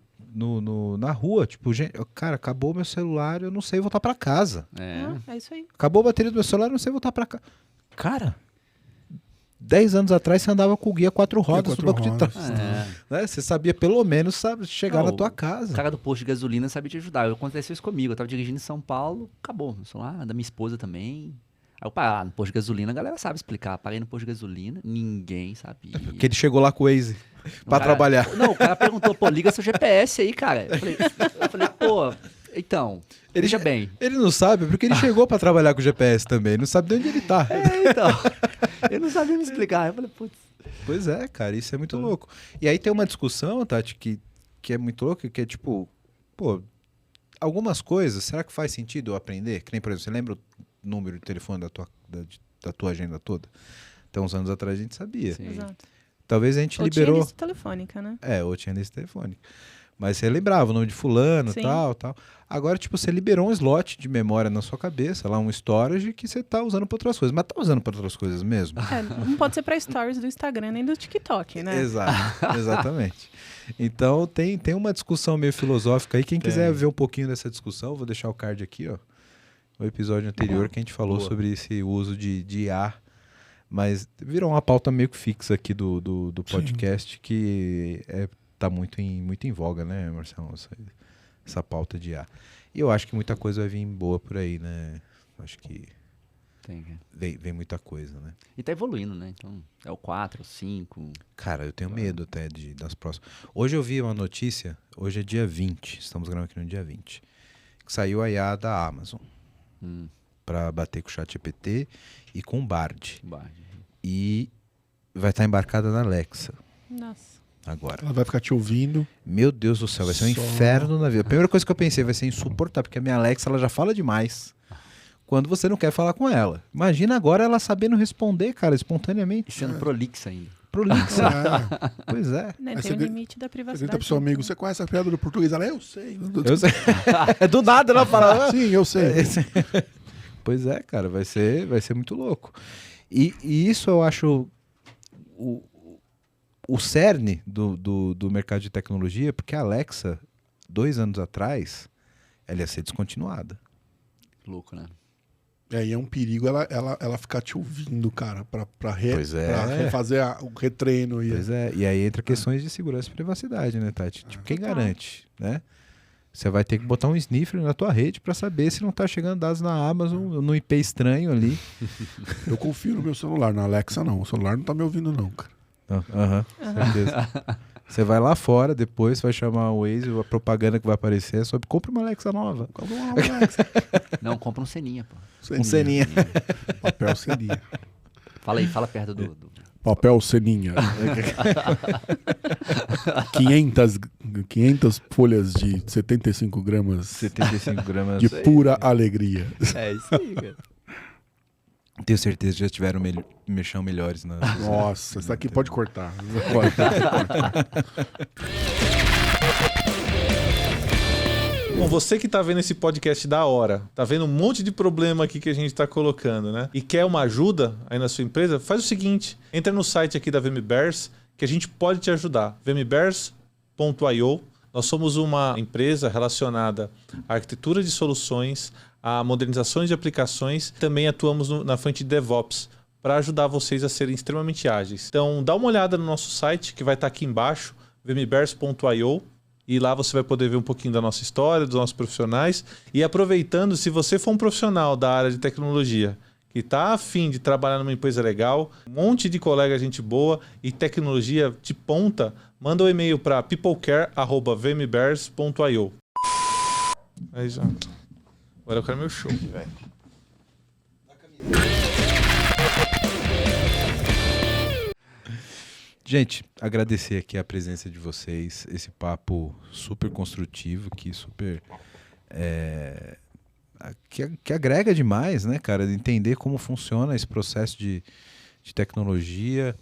na rua, tipo, gente, cara, acabou meu celular, eu não sei voltar pra casa. É isso aí. Acabou a bateria do meu celular, eu não sei voltar pra casa. Cara, 10 anos atrás você andava com o guia 4 rodas no banco de trás. Né? Você sabia pelo menos chegar na tua casa. O cara do posto de gasolina sabia te ajudar. Aconteceu isso comigo. Eu tava dirigindo em São Paulo, acabou. O celular da minha esposa também. Aí eu parei no posto de gasolina, a galera sabe explicar. Parei no posto de gasolina, ninguém sabia. Porque ele chegou lá com o Waze pra trabalhar. Não, o cara perguntou, pô, liga seu GPS aí, cara. Eu falei pô, então, veja bem. Ele não sabe, porque ele chegou pra trabalhar com o GPS também. Ele não sabe de onde ele tá. Então, ele não sabia me explicar. Eu falei, putz. Pois é, cara, isso é muito louco. E aí tem uma discussão, Tati, que é muito louca, que é tipo, pô, algumas coisas, será que faz sentido eu aprender? Que nem, por exemplo, você lembra o número de telefone da tua agenda toda? Então, uns anos atrás a gente sabia. Sim. Exato. Talvez a gente Ou liberou... tinha lista telefônica, né? Ou tinha lista telefônica. Mas você lembrava o nome de fulano, Sim. tal. Agora, tipo, você liberou um slot de memória na sua cabeça, lá um storage que você tá usando para outras coisas. Mas tá usando para outras coisas mesmo? Não pode ser pra stories do Instagram nem do TikTok, né? Exatamente. Então, tem uma discussão meio filosófica aí. Quem quiser ver um pouquinho dessa discussão, vou deixar o card aqui, ó. O episódio anterior que a gente falou sobre esse uso de IA. Mas virou uma pauta meio que fixa aqui do podcast, que tá muito em voga, né, Marcelo? Essa pauta de IA. E eu acho que muita coisa vai vir boa por aí, né? Acho que vem muita coisa, né? E tá evoluindo, né? Então, é o 4, o 5. Cara, eu tenho medo até das próximas. Hoje eu vi uma notícia, hoje é dia 20, estamos gravando aqui no dia 20, que saiu a IA da Amazon para bater com o ChatGPT e com o Bard. E vai estar embarcada na Alexa. Nossa. Agora. Ela vai ficar te ouvindo. Meu Deus do céu, vai ser um inferno na vida. A primeira coisa que eu pensei vai ser insuportável, porque a minha Alexa ela já fala demais quando você não quer falar com ela. Imagina agora ela sabendo responder, cara, espontaneamente. E sendo prolixa ainda. Prolixa. Pois é. Né, Aí tem você o limite da Você privacidade. grita pro seu amigo, você conhece a piada do português? Ela, eu sei. Eu sei. Do nada ela fala. Sim, eu sei. Pois é, cara, vai ser muito louco. E isso eu acho o cerne do mercado de tecnologia, porque a Alexa, 2 anos atrás, ela ia ser descontinuada. Louco, né? E é um perigo ela ficar te ouvindo, cara, pra Pois é. refazer o retreino. Pois é, e aí entra questões de segurança e privacidade, né, Tati? Tipo, quem garante, né? Você vai ter que botar um sniffer na tua rede para saber se não tá chegando dados na Amazon, no IP estranho ali. Eu confio no meu celular, na Alexa não. O celular não tá me ouvindo não, cara. Certeza. Você vai lá fora, depois vai chamar o Waze, a propaganda que vai aparecer é sobre compre uma Alexa nova. Compra uma Alexa. Não, compra um Seninha, pô. Um Seninha. Papel Seninha. Fala aí, fala perto do... Papel Seninha. 500 folhas de 75 gramas 75 gramas. de pura alegria. É isso aí, cara. Tenho certeza que já tiveram mexão melhores. Nossa, isso aqui pode cortar. Pode cortar. Bom, você que tá vendo esse podcast da hora, tá vendo um monte de problema aqui que a gente tá colocando, né? E quer uma ajuda aí na sua empresa, faz o seguinte, entra no site aqui da VMBears, que a gente pode te ajudar. vmbears.io. Nós somos uma empresa relacionada à arquitetura de soluções, a modernizações de aplicações, também atuamos na frente de DevOps para ajudar vocês a serem extremamente ágeis. Então, dá uma olhada no nosso site, que vai estar aqui embaixo, vmbears.io, e lá você vai poder ver um pouquinho da nossa história, dos nossos profissionais. E aproveitando, se você for um profissional da área de tecnologia que está afim de trabalhar numa empresa legal, um monte de colega, gente boa e tecnologia de ponta, manda um e-mail para peoplecare@vmbears.io. Aí já. Agora eu quero meu show, velho. Gente, agradecer aqui a presença de vocês, esse papo super construtivo, que super... que agrega demais, né, cara? De entender como funciona esse processo de tecnologia,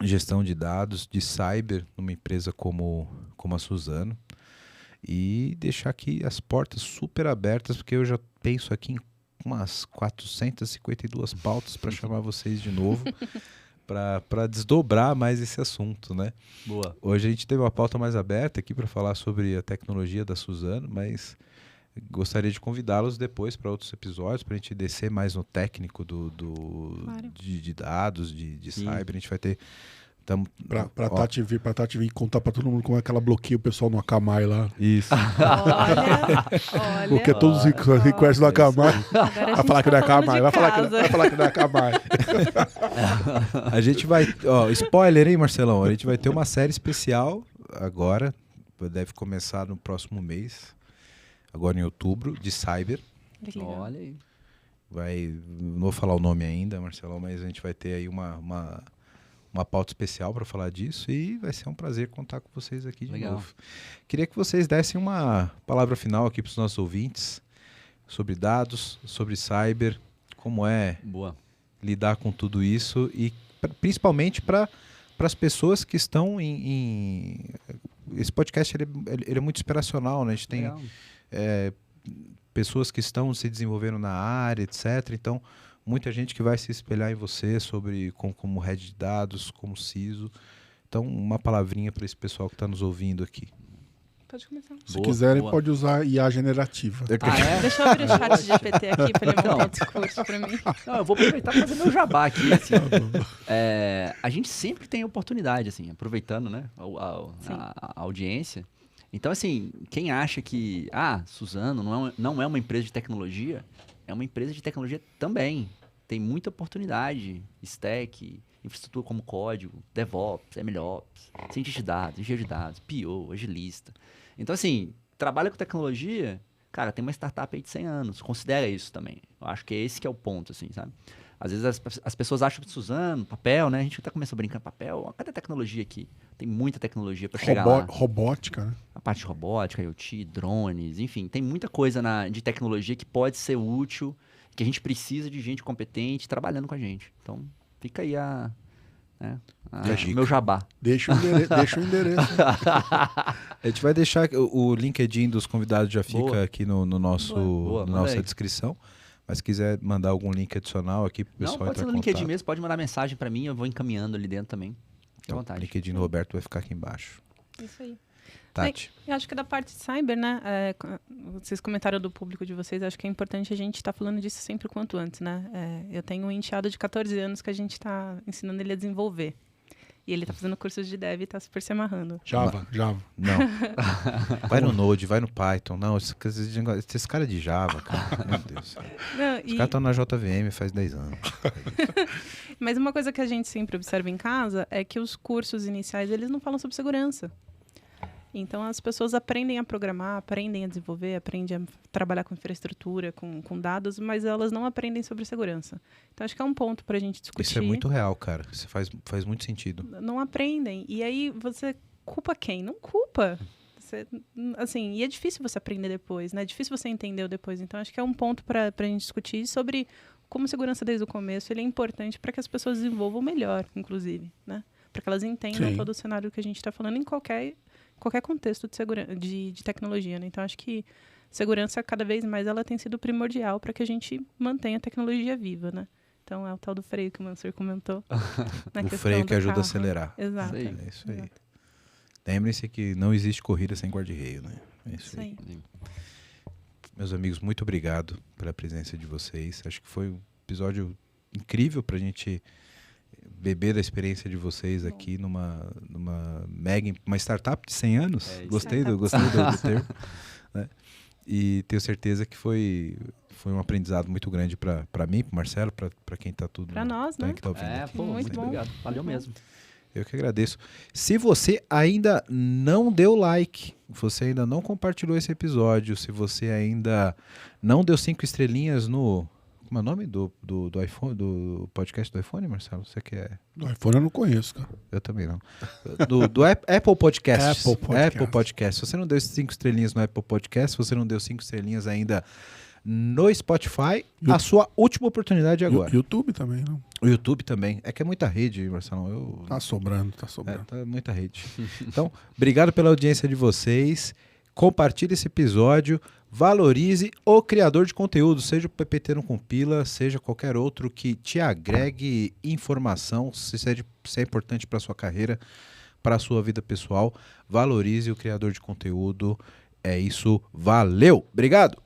gestão de dados, de cyber, numa empresa como a Suzano. E deixar aqui as portas super abertas, porque eu já penso aqui em umas 452 pautas para chamar vocês de novo, para desdobrar mais esse assunto, né? Boa. Hoje a gente teve uma pauta mais aberta aqui para falar sobre a tecnologia da Suzano, mas Gostaria de convidá-los depois para outros episódios, para a gente descer mais no técnico Claro. de dados, de Sim. cyber. A gente vai ter... Pra Tati vir contar pra todo mundo como é que ela bloqueia o pessoal no Akamai lá. Isso. Olha, Porque todos os requests do Akamai. agora a Vai gente falar que não é tá falando Akamai, de vai falar que não é casa. Akamai. A gente vai... Ó, spoiler, hein, Marcelão? A gente vai ter uma série especial agora. Deve começar no próximo mês. Agora em outubro, de cyber. Que legal. Olha aí. Não vou falar o nome ainda, Marcelão, mas a gente vai ter aí uma pauta especial para falar disso e vai ser um prazer contar com vocês aqui de Legal. novo. Queria que vocês dessem uma palavra final aqui para os nossos ouvintes sobre dados, sobre cyber, como é Boa. lidar com tudo isso e principalmente para as pessoas que estão esse podcast ele é muito inspiracional, né? A gente tem Legal. pessoas que estão se desenvolvendo na área, etc. Então, muita gente que vai se espelhar em você como head de dados, como CISO. Então, uma palavrinha para esse pessoal que está nos ouvindo aqui. Pode começar. Se Boa, quiserem, boa. pode usar IA generativa. Ah, é? Deixa eu abrir o chat de GPT aqui pra ele montar o discurso pra mim. Não, eu vou aproveitar para fazer meu jabá aqui. Assim. A gente sempre tem oportunidade, assim, aproveitando, né, a audiência. Então, assim, quem acha que, Suzano não é uma empresa de tecnologia, é uma empresa de tecnologia também. Tem muita oportunidade, stack, infraestrutura como código, DevOps, MLOps, cientista de dados, engenheiro de dados, PO, agilista. Então, assim, trabalha com tecnologia, cara, tem uma startup aí de 100 anos, considera isso também. Eu acho que esse que é o ponto, assim, sabe? Às vezes as pessoas acham que Suzano, papel, né? A gente até começou brincando, papel, cadê a tecnologia aqui? Tem muita tecnologia para chegar lá. Robótica, né? A parte de robótica, IoT, drones, enfim, tem muita coisa de tecnologia que pode ser útil, que a gente precisa de gente competente trabalhando com a gente. Então, fica aí dica. meu jabá. Deixa o endereço. A gente vai deixar o LinkedIn dos convidados, já fica Boa. aqui no nosso, Boa, na manda nossa aí. descrição. Mas se quiser mandar algum link adicional aqui para o pessoal Não, pode entrar ser no em LinkedIn contato. mesmo, pode mandar mensagem para mim, eu vou encaminhando ali dentro também. Fique à Então, o vontade. LinkedIn do Roberto vai ficar aqui embaixo. Isso aí. Tati. Eu acho que da parte de cyber, né? Vocês comentaram do público de vocês, acho que é importante a gente estar falando disso sempre o quanto antes, né? Eu tenho um enteado de 14 anos que a gente está ensinando ele a desenvolver. E ele está fazendo cursos de dev e está super se amarrando. Java. Não. Vai no Node, vai no Python. Não, esses caras de Java, cara. Meu Deus. Não, Os caras estão na JVM faz 10 anos. Mas uma coisa que a gente sempre observa em casa é que os cursos iniciais, eles não falam sobre segurança. Então, as pessoas aprendem a programar, aprendem a desenvolver, aprendem a trabalhar com infraestrutura, com dados, mas elas não aprendem sobre segurança. Então, acho que é um ponto para a gente discutir. Isso é muito real, cara. Isso faz muito sentido. Não aprendem. E aí, você culpa quem? Não culpa. Assim, e é difícil você aprender depois, né? É difícil você entender depois. Então, acho que é um ponto para a gente discutir sobre como segurança desde o começo ele é importante para que as pessoas desenvolvam melhor, inclusive, né? Para que elas entendam Sim. todo o cenário que a gente está falando em qualquer contexto de tecnologia, né? Então, acho que segurança, cada vez mais, ela tem sido primordial para que a gente mantenha a tecnologia viva, né? Então, é o tal do freio que o Mansur comentou. na O questão freio do que ajuda a carro. acelerar. Exato. Isso aí. É isso aí. Exato. Lembrem-se que não existe corrida sem guarda-reio, né? É isso Isso aí. aí. Meus amigos, muito obrigado pela presença de vocês. Acho que foi um episódio incrível pra gente beber da experiência de vocês aqui numa uma startup de 100 anos. É isso. Gostei do termo. Né? E tenho certeza que foi um aprendizado muito grande para mim, para Marcelo, para quem tá tudo. Pra nós, né? Que tá ouvindo aqui. Muito bom. Obrigado. Valeu mesmo. Eu que agradeço. Se você ainda não deu like, você ainda não compartilhou esse episódio, se você ainda não deu 5 estrelinhas no... Como é o nome do iPhone, do podcast do iPhone, Marcelo? Você quer... Do iPhone eu não conheço, cara. Eu também não. Do Apple Podcasts. Apple Podcast. Apple Podcast. Se você não deu 5 estrelinhas no Apple Podcast, se você não deu 5 estrelinhas ainda no Spotify, a sua última oportunidade é agora. YouTube também, não? O YouTube também. É que é muita rede, Marcelo. Tá sobrando. Tá muita rede. Então, obrigado pela audiência de vocês. Compartilhe esse episódio. Valorize o criador de conteúdo, seja o PPT no Compila, seja qualquer outro que te agregue informação, se é importante para sua carreira, para a sua vida pessoal. Valorize o criador de conteúdo. É isso. Valeu. Obrigado.